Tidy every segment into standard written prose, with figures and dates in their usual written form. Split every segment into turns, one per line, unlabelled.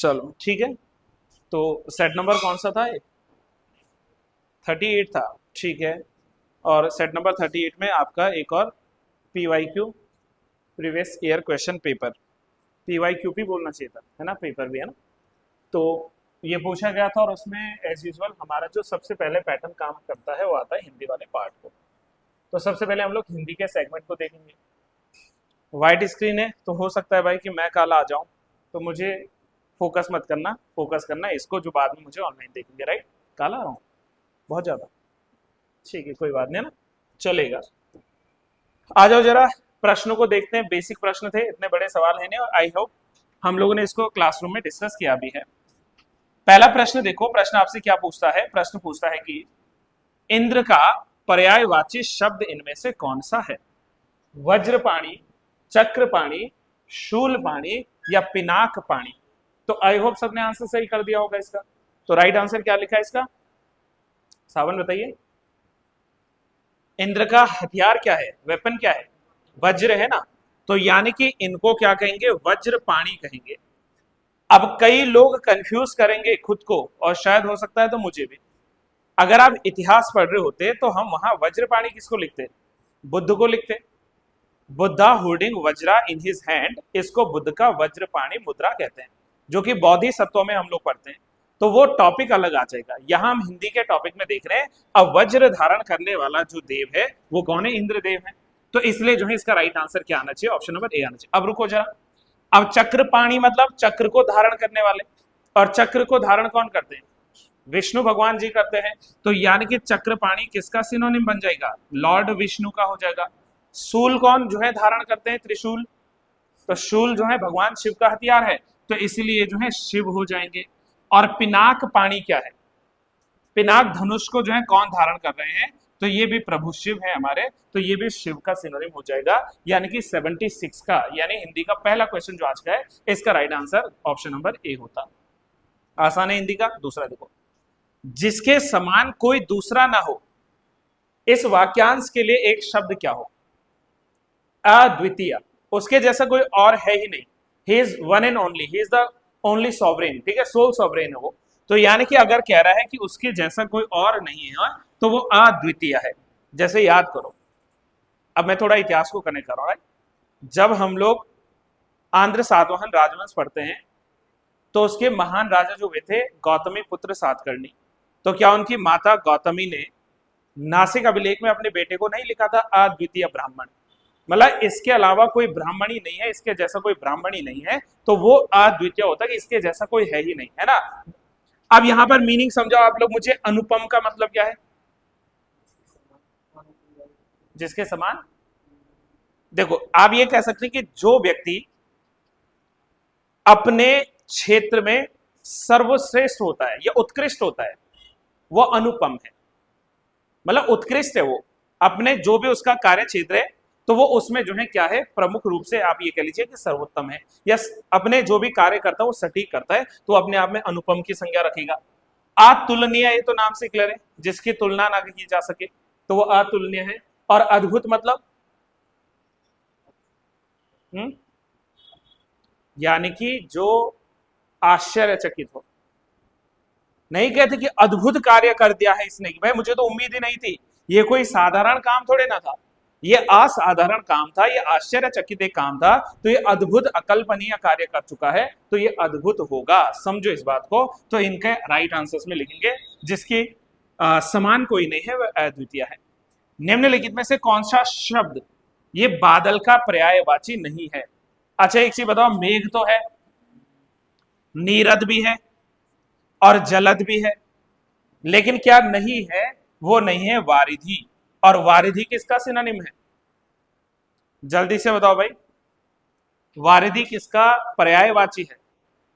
चलो ठीक है। तो सेट नंबर कौन सा था ये? 38 था, ठीक है। और सेट नंबर 38 में आपका एक और PYQ, previous year question paper, PYQ भी बोलना चाहिए था, है ना, पेपर भी है ना। तो ये पूछा गया था और उसमें एज यूजुअल हमारा जो सबसे पहले पैटर्न काम करता है वो आता है हिंदी वाले पार्ट को। तो सबसे पहले हम लोग हिंदी के सेगमेंट को देखेंगे। वाइट स्क्रीन है तो हो सकता है भाई कि मैं काला आ जाऊं, तो मुझे फोकस मत करना, फोकस करना इसको जो बाद में मुझे ऑनलाइन देखेंगे। राइट, काला आ रहा हूँ बहुत ज़्यादा, ठीक है कोई बात नहीं है ना, चलेगा। आ जाओ जरा प्रश्नों को देखते हैं। बेसिक प्रश्न थे, इतने बड़े सवाल है नहीं, और आई होप हम लोगों ने इसको क्लासरूम में डिस्कस किया भी है। पहला प्रश्न देखो, प्रश्न आपसे क्या पूछता है? प्रश्न पूछता है कि इंद्र का पर्यायवाची शब्द इनमें से कौन सा है? वज्रपाणी, चक्रपाणी, शूलपाणी या पिनाक पाणी? तो आई होप सबने आंसर सही कर दिया होगा इसका। तो राइट आंसर क्या लिखा है इसका? सावन बताइए। इंद्र का हथियार क्या है, वेपन क्या है? वज्र है ना, तो यानी कि इनको क्या कहेंगे? वज्रपाणी कहेंगे। अब कई लोग कंफ्यूज करेंगे खुद को, और शायद हो सकता है तो मुझे भी। अगर आप इतिहास पढ़ रहे होते तो हम वहां वज्रपाणी किसको लिखते? बुद्ध को लिखते। Buddha holding Vajra in his hand, इसको बुद्ध का वज्रपाणी मुद्रा कहते हैं, जो कि बौद्धि सत्वों में हम लोग पढ़ते हैं। तो वो टॉपिक अलग आ जाएगा, यहां हम हिंदी के टॉपिक में देख रहे हैं। अब वज्र धारण करने वाला जो देव है वो कौन है? इंद्रदेव है। तो इसलिए जो है इसका राइट आंसर क्या आना चाहिए? ऑप्शन नंबर ए आना चाहिए। अब रुको जरा, अब चक्रपाणी मतलब चक्र को धारण करने वाले, और चक्र को धारण कौन करते हैं? विष्णु भगवान जी करते हैं। तो यानी कि चक्रपाणी किसका सिनोनिम बन जाएगा? लॉर्ड विष्णु का हो जाएगा। शूल कौन जो है धारण करते हैं? त्रिशूल। तो शूल जो है भगवान शिव का हथियार है, तो इसलिए जो है शिव हो जाएंगे। और पिनाक पाणी क्या है? पिनाक धनुष को जो है कौन धारण कर रहे हैं? तो ये भी प्रभु शिव है हमारे, तो ये भी शिव का सिनोनिम हो जाएगा। यानी कि 76 का, यानी हिंदी का पहला क्वेश्चन जो आज का है, इसका राइट आंसर ऑप्शन नंबर ए होता। आसान है हिंदी का। दूसरा देखो, जिसके समान कोई दूसरा ना हो, इस वाक्यांश के लिए एक शब्द क्या हो? अद्वितीय, उसके जैसा कोई और है ही नहीं। He is one and only, he is the only sovereign, ठीक है, सोल सॉवरेन है वो। तो यानी कि अगर कह रहा है कि उसके जैसा कोई और नहीं है तो वो अद्वितीय है। जैसे याद करो, अब मैं थोड़ा इतिहास को कनेक्ट कर रहा हूं। जब हम लोग आंध्र सातवाहन राजवंश पढ़ते हैं तो उसके महान राजा जो हुए थे गौतमी पुत्र सातकर्णी, तो क्या उनकी माता गौतमी ने नासिक अभिलेख में अपने बेटे को नहीं लिखा था अद्वितीय ब्राह्मण? मतलब इसके अलावा कोई ब्राह्मण ही नहीं है, इसके जैसा कोई ब्राह्मण ही नहीं है, तो वो अद्वितीय होता है कि इसके जैसा कोई है ही नहीं, है ना। अब यहां पर मीनिंग समझाओ आप लोग मुझे, अनुपम का मतलब क्या है? जिसके समान। देखो आप ये कह सकते हैं कि जो व्यक्ति अपने क्षेत्र में सर्वश्रेष्ठ होता है या उत्कृष्ट होता है वो अनुपम है। मतलब उत्कृष्ट है वो, अपने जो भी उसका कार्य क्षेत्र है तो वो उसमें जो है क्या है? प्रमुख रूप से आप ये कह लीजिए कि सर्वोत्तम है, या अपने जो भी कार्य करता है वो सटीक करता है, तो अपने आप में अनुपम की संज्ञा रखेगा। अतुलनीय, ये तो नाम से क्लियर है, जिसकी तुलना ना की जा सके, तो वो अतुलनीय है। और अद्भुत मतलब यानी कि जो आश्चर्यचकित हो। नहीं कहते कि अद्भुत कार्य कर दिया है इसने, कि भाई मुझे तो उम्मीद ही नहीं थी, ये कोई साधारण काम थोड़े ना था, ये असाधारण काम था, ये आश्चर्यचकित एक काम था, तो ये अद्भुत अकल्पनीय कार्य कर चुका है, तो ये अद्भुत होगा, समझो इस बात को। तो इनके राइट आंसर्स में लिखेंगे जिसकी समान कोई नहीं है वह अद्वितीय है। निम्नलिखित में से कौन सा शब्द ये बादल का पर्यायवाची नहीं है? अच्छा एक चीज बताओ, मेघ तो है, नीरद भी है और जलद भी है, लेकिन क्या नहीं है? वो नहीं है वारिधि। और वारिधि किसका सिनोनिम है? जल्दी से बताओ भाई, वारिधि किसका पर्यायवाची है?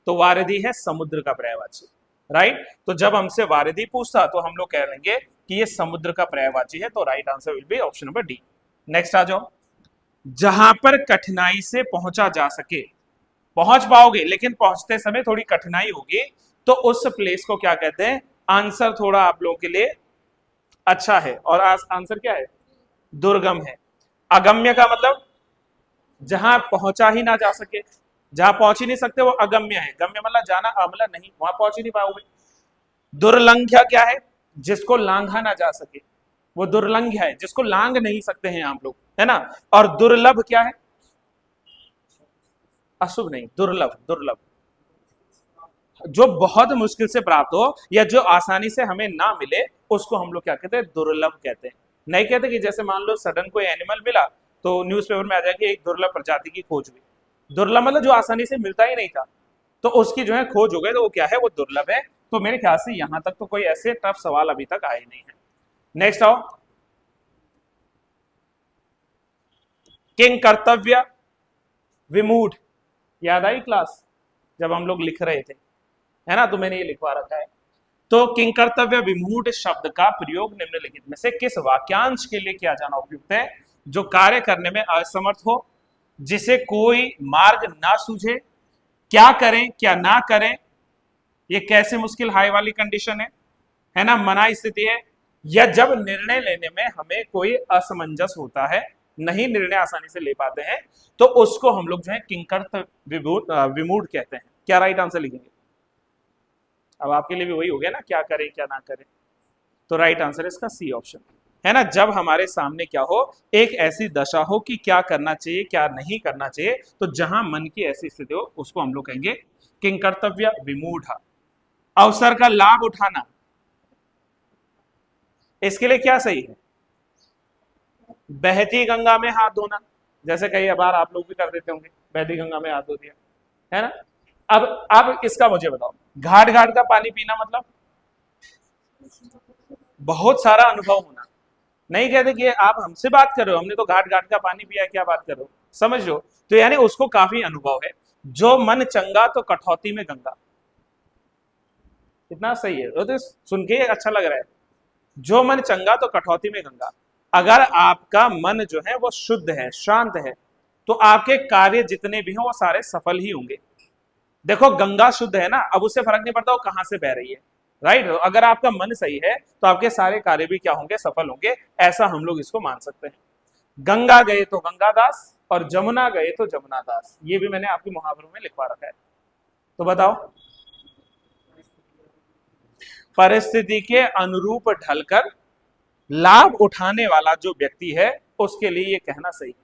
तो वारिधि है समुद्र का पर्यायवाची। राइट, तो जब हमसे वारिधि पूछता तो हम लोग कह लेंगे कि ये समुद्र का पर्यायवाची है, तो right answer will be option number D. Next आ जाओ, जहां पर कठिनाई से पहुंचा जा सके, पहुंच पाओगे लेकिन पहुंचते समय थोड़ी कठिनाई होगी, तो उस प्लेस को क्या कहते हैं? आंसर थोड़ा आप लोगों के लिए अच्छा है, और आंसर क्या है? दुर्गम है। अगम्य का मतलब जहां पहुंचा ही ना जा सके, जहां पहुंच ही नहीं सकते वो अगम्य है, गम्य मतलब जाना, अमला नहीं, वहां पहुंच ही नहीं पाओगे। दुर्लंघ्य क्या है? जिसको लांघा ना जा सके, वो दुर्लंघ्य है, जिसको लांघ नहीं सकते हैं आप लोग, है ना। और दुर्लभ क्या है? अशुभ नहीं, दुर्लभ, दुर्लभ जो बहुत मुश्किल से प्राप्त हो या जो आसानी से हमें ना मिले, उसको हम लोग क्या कहते हैं? दुर्लभ कहते हैं। नहीं कहते कि जैसे मान लो सडन कोई एनिमल मिला तो न्यूज़पेपर में आ जाए कि एक दुर्लभ प्रजाति की खोज हुई। दुर्लभ मतलब जो आसानी से मिलता ही नहीं था, तो उसकी जो है खोज हो गई, तो वो क्या है? वो दुर्लभ है। तो मेरे ख्याल से यहां तक तो कोई ऐसे टफ सवाल अभी तक आए नहीं है। नेक्स्ट आओ, किंग कर्तव्य विमूढ़, याद आई क्लास जब हम लोग लिख रहे थे, है ना, तो मैंने ये लिखवा रखा है। तो किंकर्तव्य विमूढ़ शब्द का प्रयोग निम्नलिखित में से किस वाक्यांश के लिए किया जाना उपयुक्त है? जो कार्य करने में असमर्थ हो, जिसे कोई मार्ग ना सूझे, क्या करें क्या ना करें, ये कैसे मुश्किल हाई वाली कंडीशन है ना, मना स्थिति है, या जब निर्णय लेने में हमें कोई असमंजस होता है, नहीं निर्णय आसानी से ले पाते हैं, तो उसको हम लोग जो है किंकर्तव्य विमूढ़ कहते हैं। क्या राइट आंसर लिखेंगे? अब आपके लिए भी वही हो गया ना, क्या करें क्या ना करें। तो राइट आंसर इसका सी ऑप्शन, है ना। जब हमारे सामने क्या हो, एक ऐसी दशा हो कि क्या करना चाहिए क्या नहीं करना चाहिए, तो जहां मन की ऐसी स्थिति हो, उसको हम लोग कहेंगे किंकर्तव्य विमूढ़। अवसर का लाभ उठाना, इसके लिए क्या सही है? बहती गंगा में हाथ धोना, जैसे कई बार आप लोग भी कर देते होंगे, बहती गंगा में हाथ धो दिया, है ना। अब इसका मुझे बताओ, घाट घाट का पानी पीना मतलब बहुत सारा अनुभव होना। नहीं कहते कि आप हमसे बात कर रहे हो, हमने तो घाट घाट का पानी पिया, क्या बात कर रहे हो, समझ लो। तो यानी उसको काफी अनुभव है। जो मन चंगा तो कठौती में गंगा, कितना सही है, तो सुन के अच्छा लग रहा है। जो मन चंगा तो कठौती में गंगा। अगर आपका मन जो है वो शुद्ध है, शांत है, तो आपके कार्य जितने भी हों वो सारे सफल ही होंगे। देखो गंगा शुद्ध है ना, अब उससे फर्क नहीं पड़ता वो कहां से बह रही है, राइट। अगर आपका मन सही है तो आपके सारे कार्य भी क्या होंगे? सफल होंगे। ऐसा हम लोग इसको मान सकते हैं। गंगा गए तो गंगादास और जमुना गए तो जमुना दास, ये भी मैंने आपकी मुहावरों में लिखवा रखा है। तो बताओ, परिस्थिति के अनुरूप ढलकर लाभ उठाने वाला जो व्यक्ति है, उसके लिए ये कहना सही है।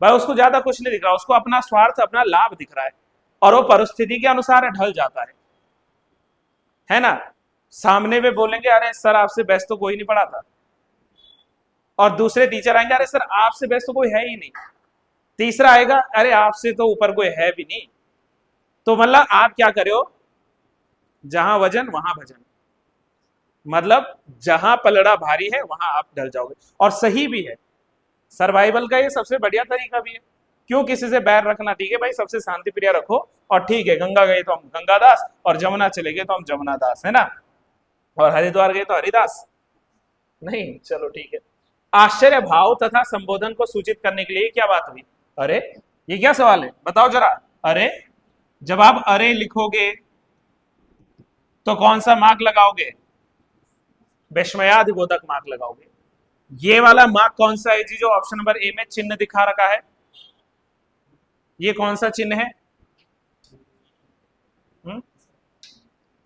भाई उसको ज्यादा कुछ नहीं दिख रहा, उसको अपना स्वार्थ अपना लाभ दिख रहा है, और वो परिस्थिति के अनुसार ढल जाता है ना। सामने में बोलेंगे अरे सर आपसे बेस्ट तो कोई नहीं पढ़ा था, और दूसरे टीचर आएंगे अरे सर आपसे बेस्ट तो कोई है ही नहीं, तीसरा आएगा अरे आपसे तो ऊपर कोई है भी नहीं। तो मतलब आप क्या करे हो, जहां वजन वहां भजन, मतलब जहां पलड़ा भारी है वहां आप ढल जाओगे। और सही भी है, सर्वाइवल का ये सबसे बढ़िया तरीका भी है। क्यों किसी से बैर रखना? ठीक है भाई, सबसे शांति प्रिय रखो, और ठीक है गंगा गए तो हम गंगादास, और जमुना चले गए तो हम जमुना दास, है ना, और हरिद्वार गए तो हरिदास नहीं, चलो ठीक है। आश्चर्य भाव तथा संबोधन को सूचित करने के लिए क्या बात हुई? अरे ये क्या सवाल है, बताओ जरा। अरे जब आप अरे लिखोगे तो कौन सा मार्क लगाओगे? विस्मयादिबोधक मार्क लगाओगे। ये वाला मार्क कौन सा है जी, जो ऑप्शन नंबर ए में चिन्ह दिखा रखा है, ये कौन सा चिन्ह है?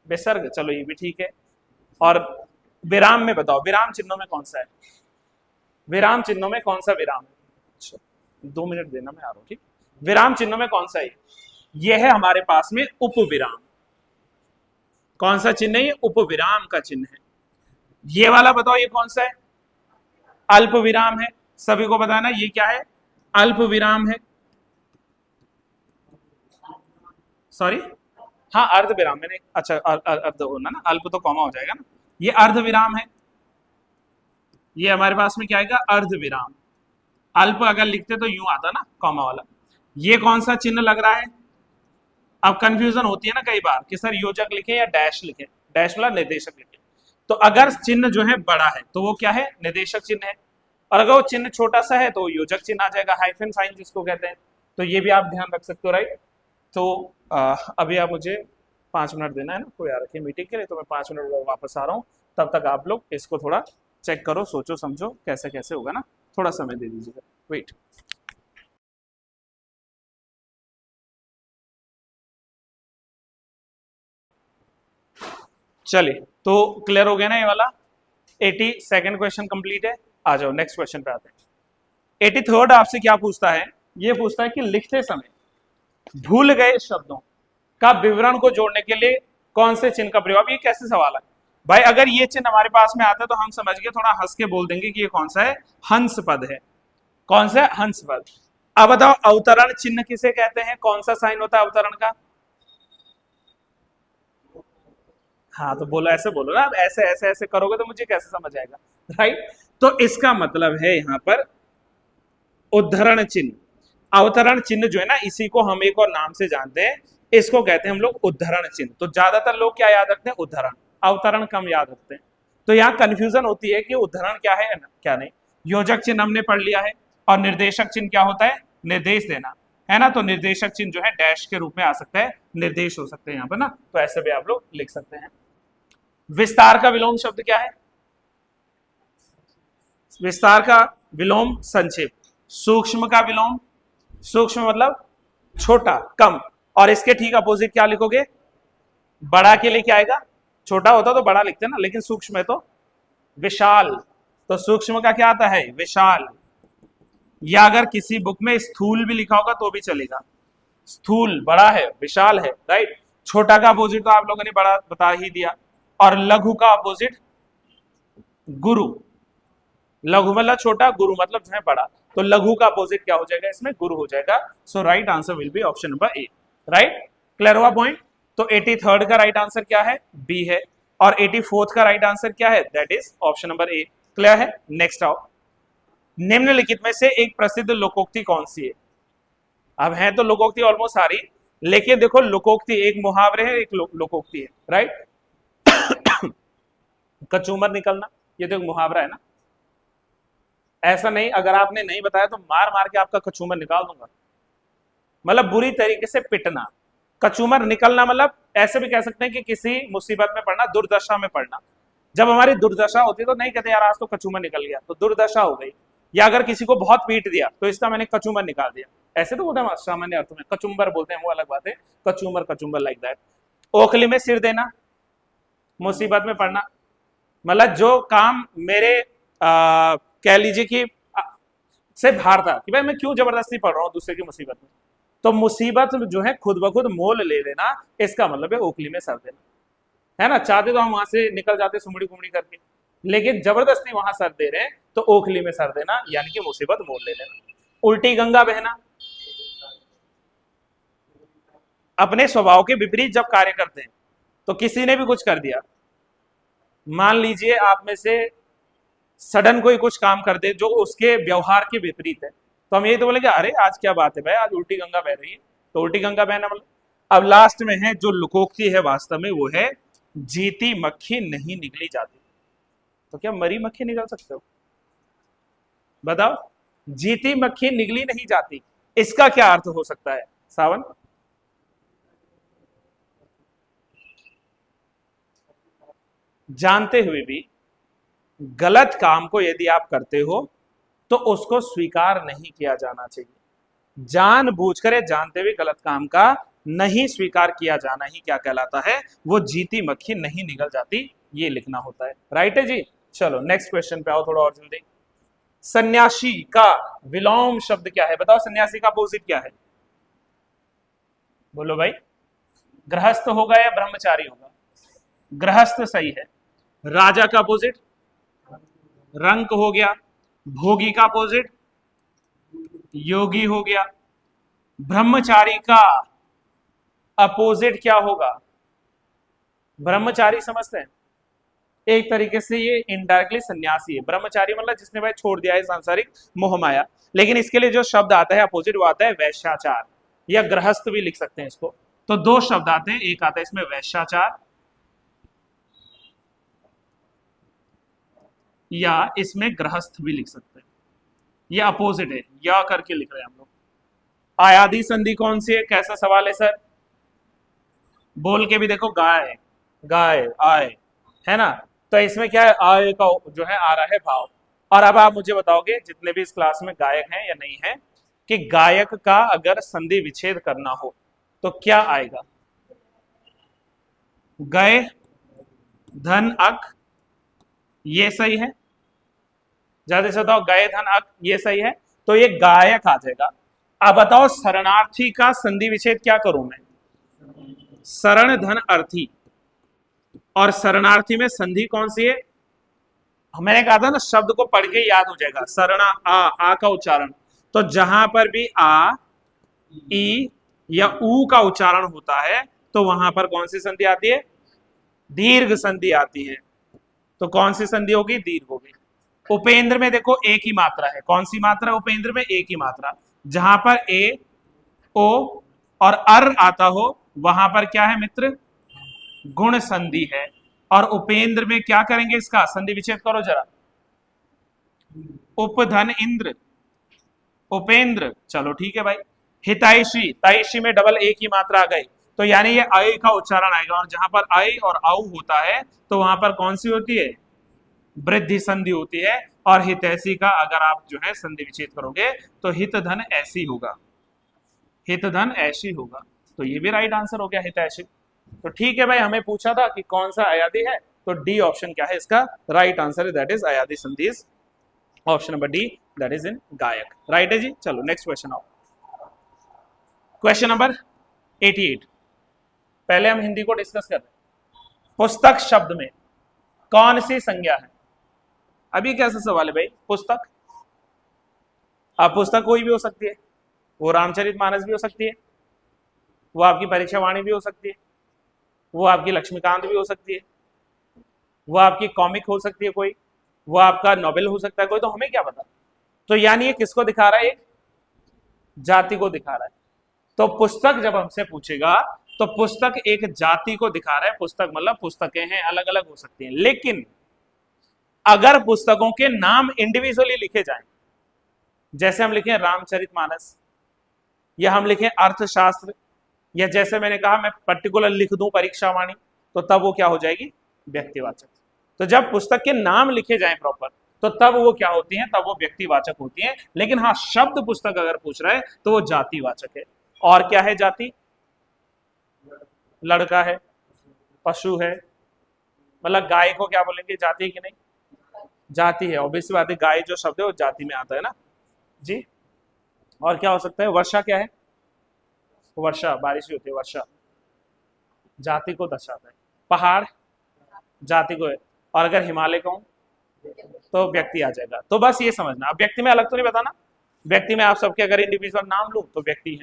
विसर्ग, चलो ये भी ठीक है। और विराम में बताओ, विराम चिन्हों में कौन सा है? विराम चिन्हों में कौन सा विराम है? अच्छा 2 मिनट देना, मैं आ रहा हूं, ठीक। विराम चिन्हों में कौन सा है? ये है हमारे पास में उपविराम। कौन सा चिन्ह है? ये उपविराम का चिन्ह है। ये वाला बताओ ये कौन सा है? अल्प विराम है। सभी को बताना ये क्या है? अल्प विराम है। सॉरी, हाँ अर्ध विराम, मैंने अच्छा अर्ध होना ना, अल्प तो कॉमा हो जाएगा ना, ये अर्ध विराम है। ये हमारे पास में क्या आएगा? अर्ध विराम। अल्प अगर लिखते तो यूं आता ना कॉमा वाला। ये कौन सा चिन्ह लग रहा है? अब कंफ्यूजन होती है ना कई बार कि सर योजक लिखे या डैश लिखे, डैश वाला निर्देशक लिखे। तो अगर चिन्ह जो है बड़ा है तो वो क्या है? निर्देशक चिन्ह है, और अगर वो चिन्ह छोटा सा है तो योजक चिन्ह आ जाएगा, हाइफन साइन जिसको कहते हैं। तो ये भी आप ध्यान रख सकते हो, राइट। तो अभी आप मुझे 5 मिनट देना है ना, कोई आ रखी है मीटिंग के लिए, तो मैं 5 मिनट वापस आ रहा हूँ। तब तक आप लोग इसको थोड़ा चेक करो, सोचो समझो कैसे कैसे होगा ना, थोड़ा समय दे दीजिएगा, वेट। चलिए, तो क्लियर हो गया ना ये वाला। 82nd क्वेश्चन कंप्लीट है। आ जाओ नेक्स्ट क्वेश्चन पे आते हैं। 83rd आपसे क्या पूछता है, ये पूछता है कि लिखते समय भूल गए शब्दों का विवरण को जोड़ने के लिए कौन से चिन्ह का प्रयोग। अब ये कैसे सवाल है भाई, अगर ये चिन्ह हमारे पास में आता है तो हम समझ गए, थोड़ा हंस के बोल देंगे कि ये कौन सा है, हंस पद है। कौन सा है, हंस पद। अब बताओ अवतरण चिन्ह किसे कहते हैं, कौन सा साइन होता है अवतरण का। हाँ तो बोलो, ऐसे बोलो ना, अब ऐसे ऐसे ऐसे करोगे तो मुझे कैसे समझ आएगा, राइट। तो इसका मतलब है यहां पर उद्धरण चिन्ह। अवतरण चिन्ह जो है ना, इसी को हम एक और नाम से जानते हैं, इसको कहते हैं हम लोग उद्धरण चिन्ह। तो ज्यादातर लोग क्या याद रखते हैं, उद्धरण, अवतरण कम याद रखते हैं। तो यहाँ कंफ्यूजन होती है कि उद्धरण क्या है क्या नहीं। योजक चिन्ह हमने पढ़ लिया है, और निर्देशक चिन्ह क्या होता है, निर्देश देना, है ना। तो निर्देशक चिन्ह जो है डैश के रूप में आ सकता है, निर्देश हो सकते हैं यहाँ पर ना, तो ऐसे भी आप लोग लिख सकते हैं। विस्तार का विलोम शब्द क्या है, विस्तार का विलोम संक्षेप। सूक्ष्म का विलोम, सूक्ष्म मतलब छोटा, कम। और इसके ठीक अपोजिट क्या लिखोगे, बड़ा के लिए क्या आएगा, छोटा होता तो बड़ा लिखते ना, लेकिन सूक्ष्म है तो विशाल। तो सूक्ष्म का क्या आता है, विशाल। या अगर किसी बुक में स्थूल भी लिखा होगा तो भी चलेगा, स्थूल बड़ा है, विशाल है, राइट। छोटा का अपोजिट तो आप लोगों ने बड़ा बता ही दिया। और लघु का अपोजिट गुरु, लघु मतलब छोटा, गुरु मतलब जो है बड़ा। तो लघु का अपोजिट क्या हो जाएगा, इसमें गुरु हो जाएगा। So right answer will be option number A, right. Clear हुआ पॉइंट। तो 83rd का राइट आंसर क्या है, बी है। और 84th का राइट आंसर क्या है, that is option number A. Clear है। नेक्स्ट आओ, निम्नलिखित में से एक प्रसिद्ध लोकोक्ति कौन सी है। अब है तो लोकोक्ति ऑलमोस्ट सारी, लेकिन देखो लोकोक्ति एक मुहावरे है, एक लोकोक्ति है, राइट। कचूमर निकलना, ये तो एक मुहावरा है ना। ऐसा नहीं, अगर आपने नहीं बताया तो मार मार के आपका कचूमर निकाल दूंगा, मतलब बुरी तरीके से पिटना। कचूमर निकलना मतलब ऐसे भी कह सकते हैं कि किसी मुसीबत में पड़ना, दुर्दशा में पड़ना। जब हमारी दुर्दशा होती है तो नहीं कहते यार आज तो कचूमर निकल गया, तो दुर्दशा हो गई। या अगर किसी को बहुत पीट दिया तो इसका मैंने कचूमर निकाल दिया, ऐसे तो बोलते हैं सामान्य अर्थ में, कचुम्बर बोलते हैं वो अलग बात है, कचूमर कचुम्बर लाइक दैट। ओखली में सिर देना, मुसीबत में पड़ना, मतलब जो काम मेरे कह लीजिए कि से बाहर था कि भाई मैं क्यों जबरदस्ती पड़ रहा हूं दूसरे की मुसीबत में, तो मुसीबत जो है खुद ब खुद मोल ले लेना, इसका मतलब है ओखली में सर देना, है ना। चाहते तो हम वहां से निकल जाते सुमड़ी कुमड़ी करके, लेकिन जबरदस्ती वहां सर दे रहे हैं तो ओखली में सर देना, यानी कि मुसीबत मोल ले लेना। उल्टी गंगा बहना, अपने स्वभाव के विपरीत जब कार्य करते हैं, तो किसी ने भी कुछ कर दिया, मान लीजिए आप में से सडन कोई कुछ काम कर दे जो उसके व्यवहार के विपरीत है, तो हम यही तो बोलेंगे अरे आज क्या बात है भाई, आज उल्टी गंगा बह रही है, तो उल्टी गंगा बहना मतलब। अब लास्ट में है जो लोकोक्ति है वास्तव में, वो है जीती मक्खी नहीं निकली जाती। तो क्या मरी मक्खी निकल सकते हो, बताओ। जीती मक्खी निकली नहीं जाती, इसका क्या अर्थ हो सकता है सावन। जानते हुए भी गलत काम को यदि आप करते हो तो उसको स्वीकार नहीं किया जाना चाहिए। जानबूझकर या जानते हुए गलत काम का नहीं स्वीकार किया जाना ही क्या कहलाता है, वो जीती मक्खी नहीं निकल जाती, ये लिखना होता है, राइट है जी। चलो नेक्स्ट क्वेश्चन पे आओ थोड़ा और जल्दी। सन्यासी का विलोम शब्द क्या है, बताओ। सन्यासी का अपोजिट क्या है, बोलो भाई। गृहस्थ होगा या ब्रह्मचारी होगा, गृहस्थ सही है। राजा का अपोजिट रंक हो गया। भोगी का अपोजिट योगी हो गया। ब्रह्मचारी का अपोजिट क्या होगा, ब्रह्मचारी समझते हैं, एक तरीके से ये इनडायरेक्टली सन्यासी है। ब्रह्मचारी मतलब जिसने भाई छोड़ दिया है सांसारिक मोह माया, लेकिन इसके लिए जो शब्द आता है अपोजिट वो आता है वैश्याचार, या गृहस्थ भी लिख सकते हैं इसको। तो दो शब्द आते हैं, एक आता है इसमें वैश्याचार, या इसमें गृहस्थ भी लिख सकते हैं, ये अपोजिट है, या करके लिख रहे हैं हम लोग। आयादी संधि कौन सी है, कैसा सवाल है सर, बोल के भी देखो, गाय गाय आय, है ना। तो इसमें क्या है, आय का जो है आ रहा है भाव। और अब आप मुझे बताओगे जितने भी इस क्लास में गायक हैं या नहीं है, कि गायक का अगर संधि विच्छेद करना हो तो क्या आएगा, गए धन अक, ये सही है। जल्दी से बताओ, गए धन अक, ये सही है। तो ये गायक आ जाएगा। अब बताओ शरणार्थी का संधि विच्छेद क्या करूं मैं? शरण धन अर्थी, और शरणार्थी में संधि कौन सी है? मैंने कहा था ना, शब्द को पढ़ के याद हो जाएगा। शरणा, आ का उच्चारण, तो जहां पर भी आ, ई या ऊ का उच्चारण होता है तो वहां पर कौन सी संधि आती है? दीर्घ संधि आती है। तो कौन सी संधि होगी? दीर्घ होगी। उपेंद्र में देखो एक ही मात्रा है। कौन सी मात्रा? उपेंद्र में एक ही मात्रा। जहां पर ए, ओ और अर आता हो वहां पर क्या है मित्र? गुण संधि है। और उपेंद्र में क्या करेंगे? इसका संधि विच्छेद करो जरा। उपधन इंद्र, उपेंद्र, चलो ठीक है भाई। हितैषी, तैषी में डबल एक ही मात्रा आ गई, तो यानी ये अय का उच्चारण आएगा। और जहां पर अय और औ होता है तो वहां पर कौन सी होती है? वृद्धि संधि होती है। और हितैषी का अगर आप जो है संधि विच्छेद करोगे तो हित धन ऐसी होगा, हित धन ऐसी होगा। तो ये भी राइट आंसर हो गया, हितैषी। तो ठीक है भाई, हमें पूछा था कि कौन सा अयादी है, तो डी ऑप्शन क्या है इसका राइट आंसर है, दैट इज अयादी संधि is option number D, that is in गायक। राइट है जी। चलो नेक्स्ट क्वेश्चन आओ। Question number 88। पहले हम हिंदी को डिस्कस कर रहे हैं। पुस्तक शब्द में कौन सी संज्ञा है? अभी कैसा सवाल है भाई? पुस्तक, अब पुस्तक कोई भी हो सकती है। वो रामचरितमानस भी हो सकती है, वो आपकी परीक्षा वाणी भी हो सकती है, वो आपकी लक्ष्मीकांत भी हो सकती है, वो आपकी कॉमिक हो सकती है कोई, वो आपका नॉवेल हो सकता है कोई, तो हमें क्या पता। तो यानी ये किसको दिखा रहा है? एक जाति को दिखा रहा है। तो पुस्तक जब हमसे पूछेगा तो पुस्तक एक जाति को दिखा रहा है। पुस्तक मतलब पुस्तकें हैं, अलग अलग हो सकती हैं। लेकिन अगर पुस्तकों के नाम इंडिविजुअली लिखे जाएं, जैसे हम लिखें रामचरितमानस, या हम लिखें अर्थशास्त्र, या जैसे मैंने कहा मैं पर्टिकुलर लिख दूं परीक्षा वाणी, तो तब वो क्या हो जाएगी? व्यक्तिवाचक। तो जब पुस्तक के नाम लिखे जाएं प्रॉपर, तो तब वो क्या होती हैं? तब वो व्यक्तिवाचक होती हैं। लेकिन हाँ, शब्द पुस्तक अगर पूछ रहा है तो वो जातिवाचक है। और क्या है जाति? लड़का है, पशु है, मतलब गाय को क्या बोलेंगे? जाति है कि नहीं? जाति है, ऑब्वियसली बात है। गाय जो शब्द है वो जाति में आता है ना जी। और क्या हो सकता है? वर्षा क्या है? वर्षा, बारिश भी होती है। वर्षा जाति को दर्शाता है। पहाड़ जाति को है। और अगर हिमालय कहूं तो व्यक्ति आ जाएगा। तो बस ये समझना। अब व्यक्ति में अलग तो नहीं बताना। व्यक्ति में आप सबके अगर इंडिविजुअल नाम लूं तो व्यक्ति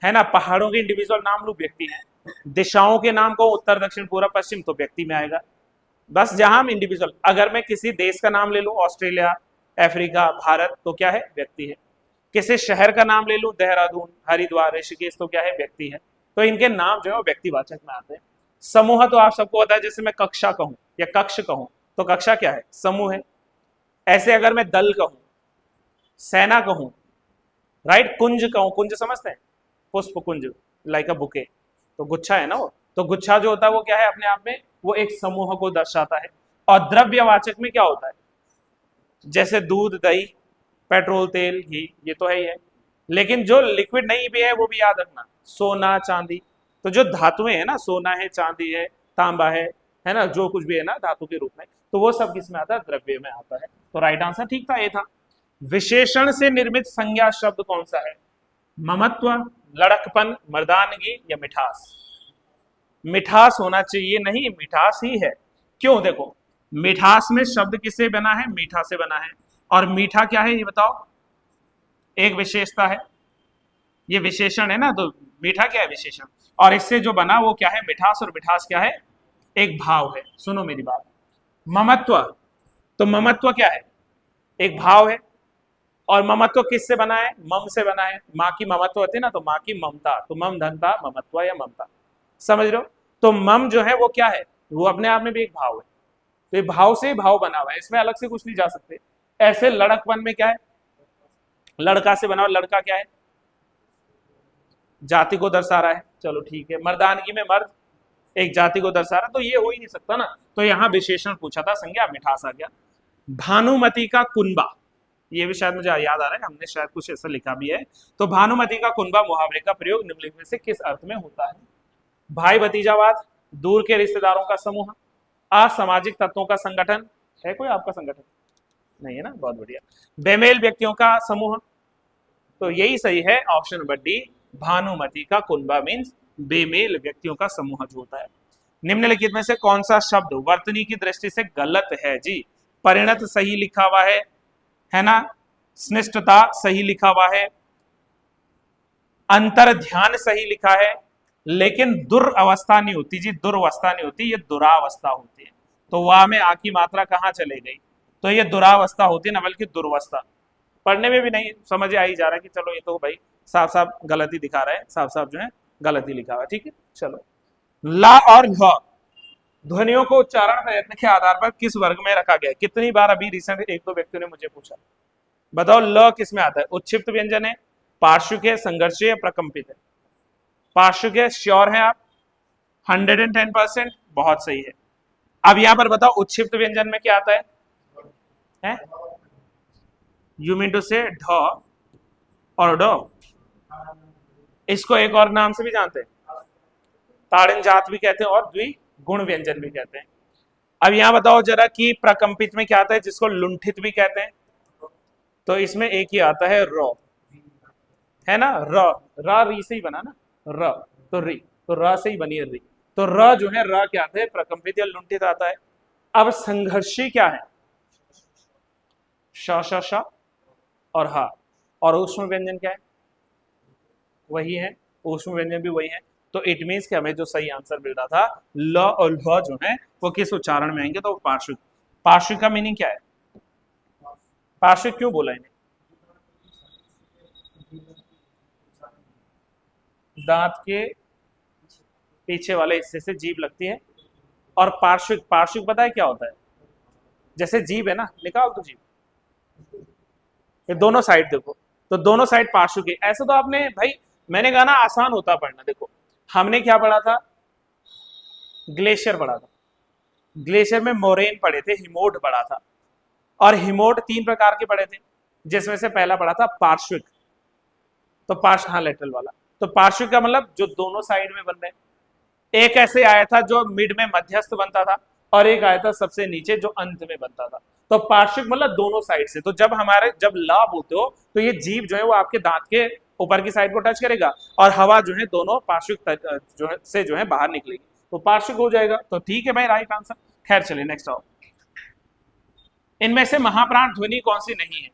है ना। पहाड़ों के इंडिविजुअल नाम लूं, व्यक्ति है। दिशाओं के नाम को उत्तर दक्षिण पूर्व पश्चिम, तो व्यक्ति में आएगा। बस जहां हम इंडिविजुअल, अगर मैं किसी देश का नाम ले लूं, ऑस्ट्रेलिया, अफ्रीका, भारत, तो क्या है? व्यक्ति है। किसी शहर का नाम ले लूं, देहरादून, हरिद्वार, ऋषिकेश, तो क्या है? व्यक्ति है। तो इनके नाम जो है वो व्यक्तिवाचक में आते हैं। समूह तो आप सबको पता है, जैसे मैं कक्षा कहूं या कक्ष कहूं, तो कक्षा क्या है? समूह है। ऐसे अगर मैं दल कहूं, सेना कहूं, राइट, कुंज कहूं, कुंज समझते हैं? पुष्प कुंज, लाइक अ बुके, तो गुच्छा है ना वो। तो गुच्छा जो होता है वो क्या है? अपने आप में वो एक समूह को दर्शाता है। और द्रव्यवाचक में क्या होता है? जैसे दूध, दही, पेट्रोल, तेल, घी, ये तो है ही है। लेकिन जो लिक्विड नहीं भी है वो भी याद रखना, सोना, चांदी। तो जो धातुएं है ना, सोना है, चांदी है, तांबा है ना, जो कुछ भी है ना धातु के रूप में, तो वो सब किस में आता है? द्रव्य में आता है। तो राइट आंसर ठीक था, ये था। विशेषण से निर्मित संज्ञा शब्द कौन सा है? ममत्व, लड़कपन, मर्दानगी या मिठास? मिठास होना चाहिए, नहीं, मिठास ही है। क्यों? देखो, मिठास में शब्द किससे बना है? मीठा से बना है। और मीठा क्या है ये बताओ? एक विशेषता है, ये विशेषण है ना, तो मीठा क्या है? विशेषण। और इससे जो बना वो क्या है? मिठास। और मिठास क्या है? एक भाव है। सुनो मेरी बात। ममत्व, तो ममत्व क्या है? एक भाव है। और ममत्व किससे बना है? मम से बना है। माँ की ममत्व होती है ना, तो माँ की ममता, तो मम धनता, ममत्व या ममता, समझ रहे हो? तो मम जो है वो क्या है? वो अपने आप में भी एक भाव है। तो ये भाव से भाव बना हुआ है, इसमें अलग से कुछ नहीं जा सकते। ऐसे लड़कपन में क्या है? लड़का से बना हुआ। लड़का क्या है? जाति को दर्शा रहा है। चलो ठीक है। मर्दानगी में मर्द एक जाति को दर्शा रहा है, तो ये हो ही नहीं सकता ना। तो यहाँ विशेषण पूछा था, संज्ञा मिठास आ गया। भानुमति का कुंबा, ये भी शायद मुझे याद आ रहा है, हमने शायद कुछ ऐसा लिखा भी है। तो भानुमति का कुंबा मुहावरे का प्रयोग निम्नलिखित में से किस अर्थ में होता है? भाई भतीजावाद, दूर के रिश्तेदारों का समूह, असामाजिक तत्वों का संगठन, है कोई आपका संगठन? नहीं है ना, बहुत बढ़िया। बेमेल व्यक्तियों का समूह, तो यही सही है ऑप्शन नंबर डी, भानुमति का कुनबा मीन्स बेमेल व्यक्तियों का समूह जो होता है। निम्नलिखित में से कौन सा शब्द वर्तनी की दृष्टि से गलत है जी? परिणत सही लिखा हुआ है ना, स्निष्ठता सही लिखा हुआ है, अंतर ध्यान सही लिखा है, लेकिन दुर्वस्था नहीं होती जी, दुर्वस्था नहीं होती, ये दुरावस्था होती है। तो वहां में आ की मात्रा कहां चले गई? तो ये दुरावस्था होती है ना, बल्कि दुर्वस्था। पढ़ने में भी नहीं समझ आ ही जा रहा है कि चलो ये तो भाई साफ साफ गलती दिखा रहा है, साफ साफ जो है गलती लिखा हुआ है, ठीक है। चलो, ला और ल ध्वनियों को उच्चारण प्रयत्न के आधार पर किस वर्ग में रखा गया? कितनी बार अभी रिसेंट एक दो व्यक्तियों ने मुझे पूछा, बताओ ल किस में आता है? उच्छिप्त व्यंजन है, पार्श्विक है, संघर्षीय या प्रकंपित है? पार्श्विक है, श्योर है आप? 110%, बहुत सही है। अब यहां पर बताओ उच्छिप्त व्यंजन में क्या आता है? यू मीन टू से ढ और ड, इसको एक और नाम से भी जानते हैं, ताड़िन जात भी कहते हैं और द्विगुण व्यंजन भी कहते हैं। अब यहां बताओ जरा कि प्रकंपित में क्या आता है, जिसको लुंठित भी कहते हैं? तो इसमें एक ही आता है र, है ना, र री से ही बना ना, र तो री, तो र से ही बनी है री, तो र जो है र क्या आता है? प्रकंपित या लुंठित आता है। अब संघर्षी क्या है? श श श और हा, और ऊष्म व्यंजन क्या है? वही है, ऊष्म व्यंजन भी वही है। तो इट मीन्स कि हमें जो सही आंसर मिल रहा था ल और ल जो है वो किस उच्चारण में आएंगे? तो पार्श्विक। पार्श्विक का मीनिंग क्या है? पार्श्विक क्यों बोला इन्हें? दांत के पीछे वाले हिस्से से जीभ लगती है। और पार्श्विक, पार्श्विक पता है क्या होता है? जैसे जीभ है ना, निकाल दो जीभ, ये दोनों साइड देखो, तो दोनों साइड पार्श्विक है। ऐसे तो आपने भाई, मैंने कहा ना आसान होता पढ़ना। देखो हमने क्या पढ़ा था? ग्लेशियर पढ़ा था, ग्लेशियर में मोरेन पढ़े थे, हिमोट पढ़ा था, और हिमोट 3 प्रकार के पढ़े थे, जिसमें से पहला पढ़ा था पार्श्विक। तो हाँ, लेटरल वाला। तो पार्श्विक का मतलब जो दोनों साइड में बन रहे। एक ऐसे आया था जो मिड में मध्यस्थ बनता था, और एक आया था सबसे नीचे जो अंत में बनता था। तो पार्श्विक मतलब दोनों साइड से। तो जब ला बोलते हो तो ये जीभ जो है वो आपके दांत के ऊपर की साइड को टच करेगा, और हवा जो है दोनों पार्श्विक जो है बाहर निकलेगी, तो पार्श्विक हो जाएगा। तो ठीक है भाई, राइट आंसर। खैर चलिए नेक्स्ट आओ। इनमें से महाप्राण ध्वनि कौन सी नहीं है?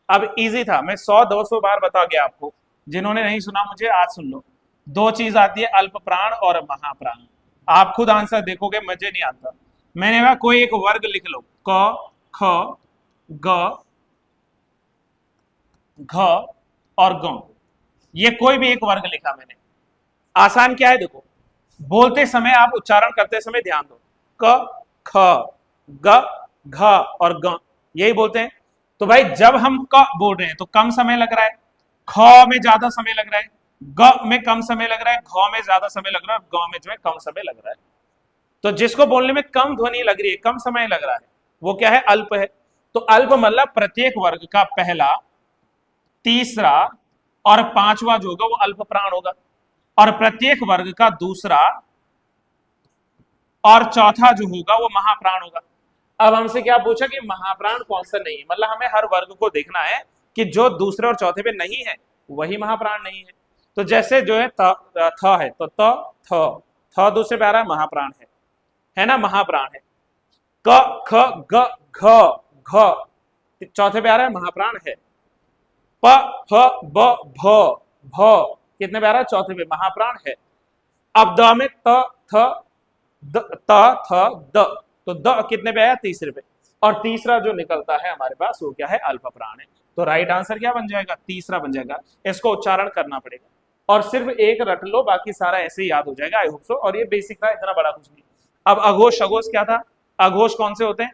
अब इजी था, मैं 100-200 बार बता गया आपको, जिन्होंने नहीं सुना मुझे आज सुन लो। 2 चीज आती है, अल्प प्राण और महाप्राण। आप खुद आंसर देखोगे, मुझे नहीं आता। मैंने कहा कोई एक वर्ग लिख लो, क ख ग घ और ग, ये कोई भी एक वर्ग लिखा मैंने। आसान क्या है? देखो बोलते समय, आप उच्चारण करते समय ध्यान दो, क ख ग घ और ग, यही बोलते हैं। तो भाई जब हम क बोल रहे हैं तो कम समय लग रहा है, ख में ज्यादा समय लग रहा है, ग में कम समय लग रहा है, घ में ज्यादा समय लग रहा है, ग में जो है कम समय लग रहा है। तो जिसको बोलने में कम ध्वनि लग रही है, कम समय लग रहा है, वो क्या है? अल्प है। तो अल्प मतलब प्रत्येक वर्ग का पहला, तीसरा और पांचवा जो होगा वो अल्प प्राण होगा, और प्रत्येक वर्ग का दूसरा और चौथा जो होगा वो महाप्राण होगा। अब हमसे क्या पूछा कि महाप्राण कौन सा नहीं है? मतलब हमें हर वर्ग को देखना है कि जो दूसरे और चौथे पे नहीं है वही महाप्राण नहीं है। तो जैसे जो है थ है, तो थ दूसरे पे आ रहा है, महाप्राण है ना, महाप्राण है। क ख ग घ घ चौथे पे आ रहा है, महाप्राण है। प फ ब भ कितने पे आ रहा है? चौथे पे, महाप्राण है। अब द में त थ द, तो द कितने पे आया? तीसरे पे, और तीसरा जो निकलता है हमारे पास वो क्या है? अल्प प्राण है। तो राइट आंसर क्या बन जाएगा? तीसरा बन जाएगा। इसको उच्चारण करना पड़ेगा, और सिर्फ एक रट लो, बाकी सारा ऐसे ही याद हो जाएगा, आई होप सो। और ये बेसिक था, इतना बड़ा कुछ नहीं। अब अघोष अघोष क्या था? अघोष कौन से होते हैं?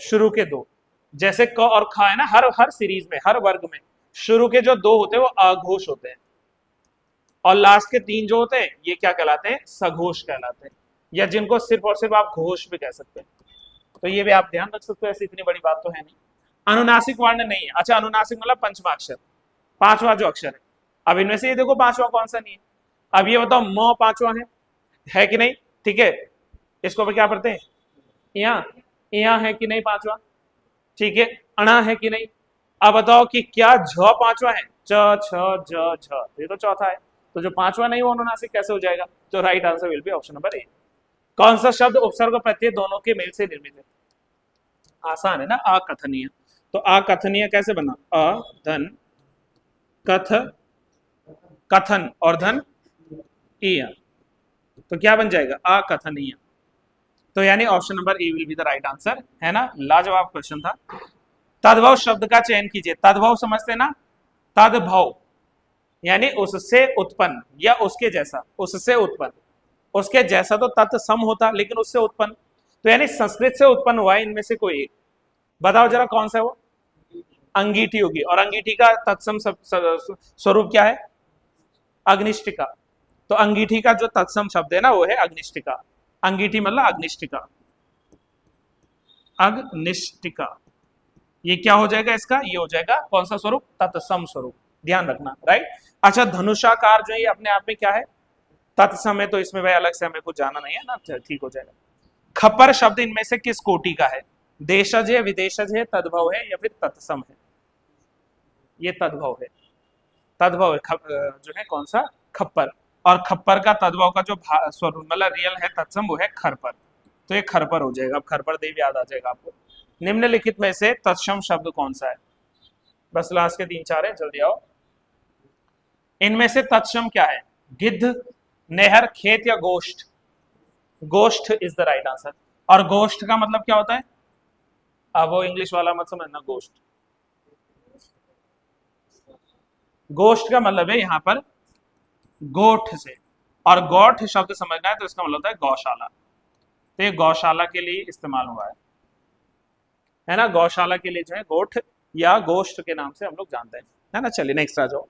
शुरू के 2, जैसे क और ख है ना, हर सीरीज में, हर वर्ग में शुरू के जो 2 होते हैं वो अघोष होते हैं, और लास्ट के 3 जो होते हैं ये क्या कहलाते हैं? सघोष कहलाते हैं, या जिनको सिर्फ और सिर्फ आप घोष भी कह सकते हैं। तो ये भी आप ध्यान रख सकते हो, ऐसी इतनी बड़ी बात तो है नहीं। अनुनासिक वर्ण नहीं है। अच्छा, अनुनासिक मतलब पंचमा अक्षर, 5वां जो अक्षर है। अब इनमें से ये देखो 5वां कौन सा नहीं है? अब ये बताओ, म 5वां है कि नहीं? ठीक है, इसको क्या पढ़ते हैं? यहाँ यहाँ है कि नहीं पांचवा, ठीक है, अणा है कि नहीं। अब बताओ कि क्या झ पांचवा है, च छ ज झ, ये तो चौथा है, तो जो पांचवा नहीं वो अनुनासिक कैसे हो जाएगा। तो right answer will be option number ए। कौन सा शब्द उपसर्ग प्रत्यय दोनों के मेल से निर्मित है। आसान है ना, अकथनीय। तो अकथनीय कैसे बना, अ धन कथ कथन और धन ईय, तो क्या बन जाएगा अकथनीय। तो यानी option number A will be the right answer, है ना। लाजवाब क्वेश्चन था। तद्भव शब्द का चयन कीजिए। तद्भव समझते ना, तद्भव यानी उससे उत्पन्न या उसके जैसा, उससे उत्पन्न, उसके जैसा तो तत्सम होता, लेकिन उससे उत्पन्न, तो यानी संस्कृत से उत्पन्न हुआ है इनमें से कोई एक। बताओ जरा कौन सा है वो। अंगीठी होगी, और अंगीठी का तत्सम स्वरूप क्या है, अग्निष्टिका। तो अंगीठी का जो तत्सम शब्द है ना वो है अग्निष्टिका। अंगीठी मतलब अग्निष्टिका, अग्निष्टिका। ये क्या हो जाएगा इसका, ये हो जाएगा कौन सा स्वरूप, तत्सम स्वरूप, ध्यान रखना, राइट। अच्छा धनुषाकार जो ये अपने आप में क्या है, तत्सम है, तो इसमें भाई अलग से हमें कुछ जाना नहीं है ना, ठीक हो जाएगा। खप्पर शब्द इनमें से किस कोटि का है, देशज है, विदेशज है, तद्भव है या फिर तत्सम है। ये तद्भव है, तद्भव है, जो है कौन सा, खप्पर। और खप्पर का तद्भव का जो स्वरूप मतलब रियल है तत्सम वो है खरपर, तो ये खरपर हो जाएगा। अब खरपर देव याद आ जाएगा आपको। निम्नलिखित में से तत्सम शब्द कौन सा है, बस लास्ट के 3-4 है, जल्दी आओ। इनमें से तत्सम क्या है, गिद्ध, नेहर, खेत या गोष्ठ। गोष्ठ इज द राइट आंसर। और गोष्ठ का मतलब क्या होता है, अब वो इंग्लिश वाला मत समझना, गोष्ठ, गोष्ठ का मतलब है यहां पर गोठ से, और गोठ शब्द समझना है तो इसका मतलब होता है गौशाला। तो ये गौशाला के लिए इस्तेमाल हुआ है ना, गौशाला के लिए जो है गोठ या गोष्ठ के नाम से हम लोग जानते हैं, है ना। चलिए नेक्स्ट आ जाओ।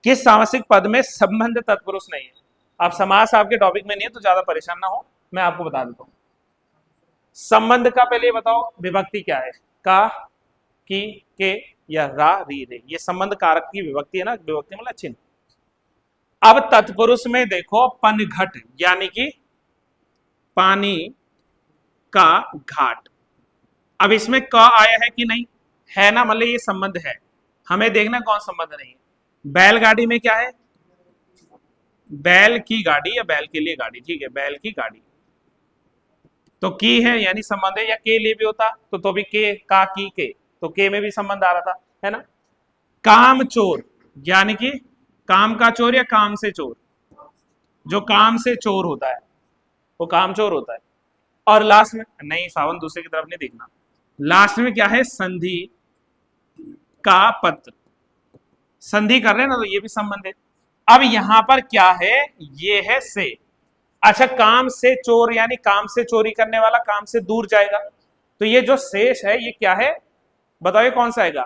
किस सामासिक पद में संबंध तत्पुरुष नहीं है। अब समास आपके टॉपिक में नहीं है तो ज्यादा परेशान ना हो, मैं आपको बता देता हूं। संबंध का पहले ये बताओ विभक्ति क्या है, का, की, के या रा, री, रे। ये संबंध कारक की विभक्ति है ना, विभक्ति मतलब चिन्ह। अब तत्पुरुष में देखो पनघट यानी कि पानी का घाट। अब इसमें क आया है कि नहीं, है ना, मतलब ये संबंध है, हमें देखना कौन संबंध नहीं है। बैलगाड़ी में क्या है, बैल की गाड़ी या बैल के लिए गाड़ी, ठीक है, बैल की गाड़ी, तो की है यानी संबंध है, या के लिए भी होता तो भी के, का, की, के, तो के में भी संबंध आ रहा था, है ना। काम चोर यानी कि काम का चोर या काम से चोर, जो काम से चोर होता है वो काम चोर होता है। और लास्ट में नहीं, सावन दूसरे की तरफ नहीं देखना, लास्ट में क्या है, संधि का पत्र, संधि कर रहे हैं ना, तो ये भी संबंध है। अब यहां पर क्या है, ये है से। अच्छा काम से चोर यानी काम से चोरी करने वाला काम से दूर जाएगा, तो ये जो शेष है ये क्या है, बताओ ये कौन सा आएगा,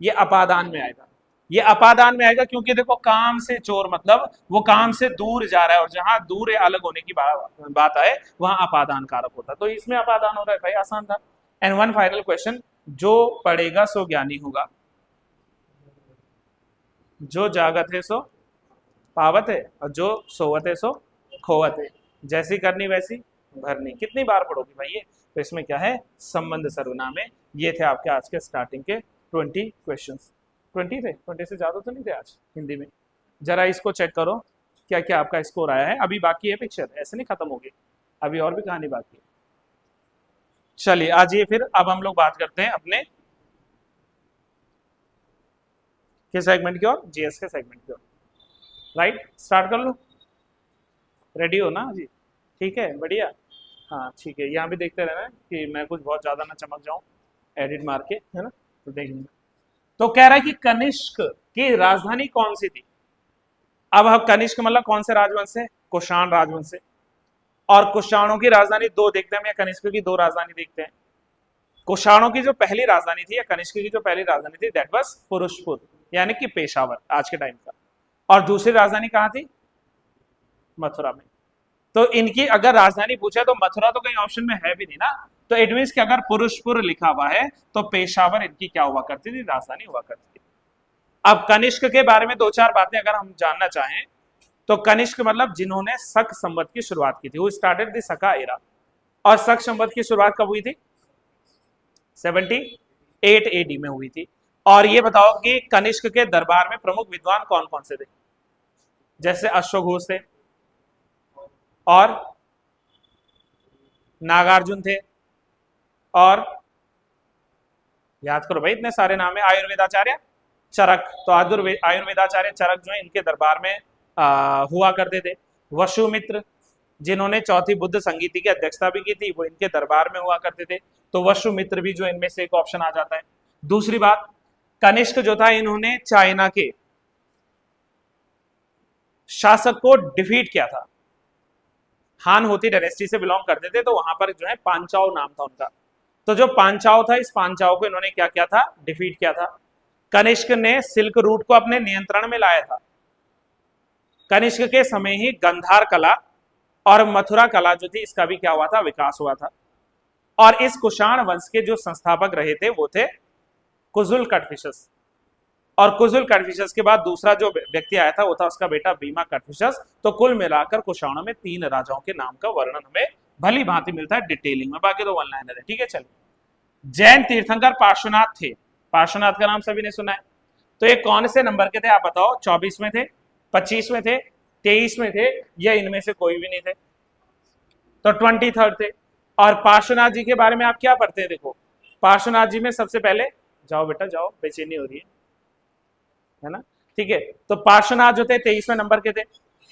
ये अपादान में आएगा। ये अपादान में आएगा क्योंकि देखो काम से चोर मतलब वो काम से दूर जा रहा है, और जहां दूर अलग होने की बात आए वहां अपादान कारक होता है, तो इसमें अपादान हो रहा है भाई, आसान था। एंड वन फाइनल क्वेश्चन, जो पढ़ेगा सो ज्ञानी होगा, जो जागत है सो पावत है, और जो सोवत है सो खोवत है, जैसी करनी वैसी भरनी। कितनी बार पढ़ोगी भाई ये, तो इसमें क्या है, संबंध सर्वनाम है। ये थे आपके आज के स्टार्टिंग के 20 क्वेश्चंस। 20 थे, 20 से ज्यादा तो नहीं थे आज हिंदी में। जरा इसको चेक करो क्या क्या आपका स्कोर आया है, अभी बाकी है पिक्चर, ऐसे नहीं खत्म होगी, अभी और भी कहानी बाकी है। चलिए आज ये फिर अब हम लोग बात करते हैं अपने किस सेगमेंट की ओर, जीएस के सेगमेंट की ओर। राइट, स्टार्ट कर लो, रेडी हो ना जी, ठीक है, बढ़िया। हाँ ठीक है, यहाँ भी देखते रहना कि मैं कुछ बहुत ज्यादा ना चमक जाऊं एडिट मार के, है ना, तो देख लेना। तो कह रहा है कि कनिष्क की राजधानी कौन सी थी। अब हम कनिष्क मतलब कौन से राजवंश से, कुषाण राजवंश से। और कुषाणों की राजधानी दो देखते हैं, या कनिष्क की दो राजधानी देखते हैं। कुषाणों की जो पहली राजधानी थी या कनिष्क की जो पहली राजधानी थी दैट वाज पुरुषपुर यानी कि पेशावर आज के टाइम का, और दूसरी राजधानी कहाँ थी, मथुरा में। तो इनकी अगर राजधानी पूछे तो मथुरा तो कहीं ऑप्शन में है भी नहीं ना, तो इट मींस कि अगर पुरुषपुर लिखा हुआ है तो पेशावर इनकी क्या हुआ करती थी, राजधानी हुआ करती थी। अब कनिष्क के बारे में दो चार बातें अगर हम जानना चाहें तो कनिष्क मतलब जिन्होंने शक संवत की शुरुआत की थी, वो स्टार्टेड द शका एरा। और शक संवत की शुरुआत कब हुई थी? 78 AD में हुई थी। और ये बताओ कि कनिष्क के दरबार में प्रमुख विद्वान कौन कौन से थे? जैसे अश्वघोष थे, और नागार्जुन थे, और याद करो भाई, इतने सारे नाम है। आयुर्वेदाचार्य चरक, तो आयुर्वेदाचार्य चरक जो है इनके दरबार में हुआ करते थे। वसुमित्र, जिन्होंने चौथी बुद्ध संगीति की अध्यक्षता भी की थी, वो इनके दरबार में हुआ करते थे। तो वसुमित्र भी जो इनमें से एक ऑप्शन आ जाता है। दूसरी बात, कनिष्क जो था, इन्होंने चाइना के शासक को डिफीट किया था। हान होती डायनेस्टी से बिलोंग करते थे, तो वहां पर जो है पांचाओ नाम था उनका। तो जो पांचाओ था, इस पांचाओ को इन्होंने क्या किया था? डिफीट किया था। कनिष्क ने सिल्क रूट को अपने नियंत्रण में लाया था। कनिष्क के समय ही गंधार कला और मथुरा कला जो थी, इसका भी क्या हुआ था? विकास हुआ था। और इस कुषाण वंश के जो संस्थापक रहे थे वो थे कुजुल कटफिशस। और कुजुल कटफिशस के बाद दूसरा जो व्यक्ति आया था वो था उसका बेटा बीमा कटफिशस। तो कुल मिलाकर कुषाणों में 3 राजाओं के नाम का वर्णन हमें भली भांति मिलता है डिटेलिंग में, बाकी तो वन लाइनर है। ठीक है, चलिए। जैन तीर्थंकर पार्श्वनाथ थे। पार्श्वनाथ का नाम सभी ने सुना है। तो ये कौन से नंबर के थे आप बताओ? 24 में थे, 25 में थे, 23 में थे, या इनमें से कोई भी नहीं थे? तो 23rd थे। और पार्श्वनाथ जी के बारे में आप क्या पढ़ते हैं? देखो, पार्श्वनाथ जी में सबसे पहले, जाओ बेटा जाओ, बेचैनी हो रही है ना? ठीक है, तो पार्श्वनाथ जो थे 23वें नंबर के थे।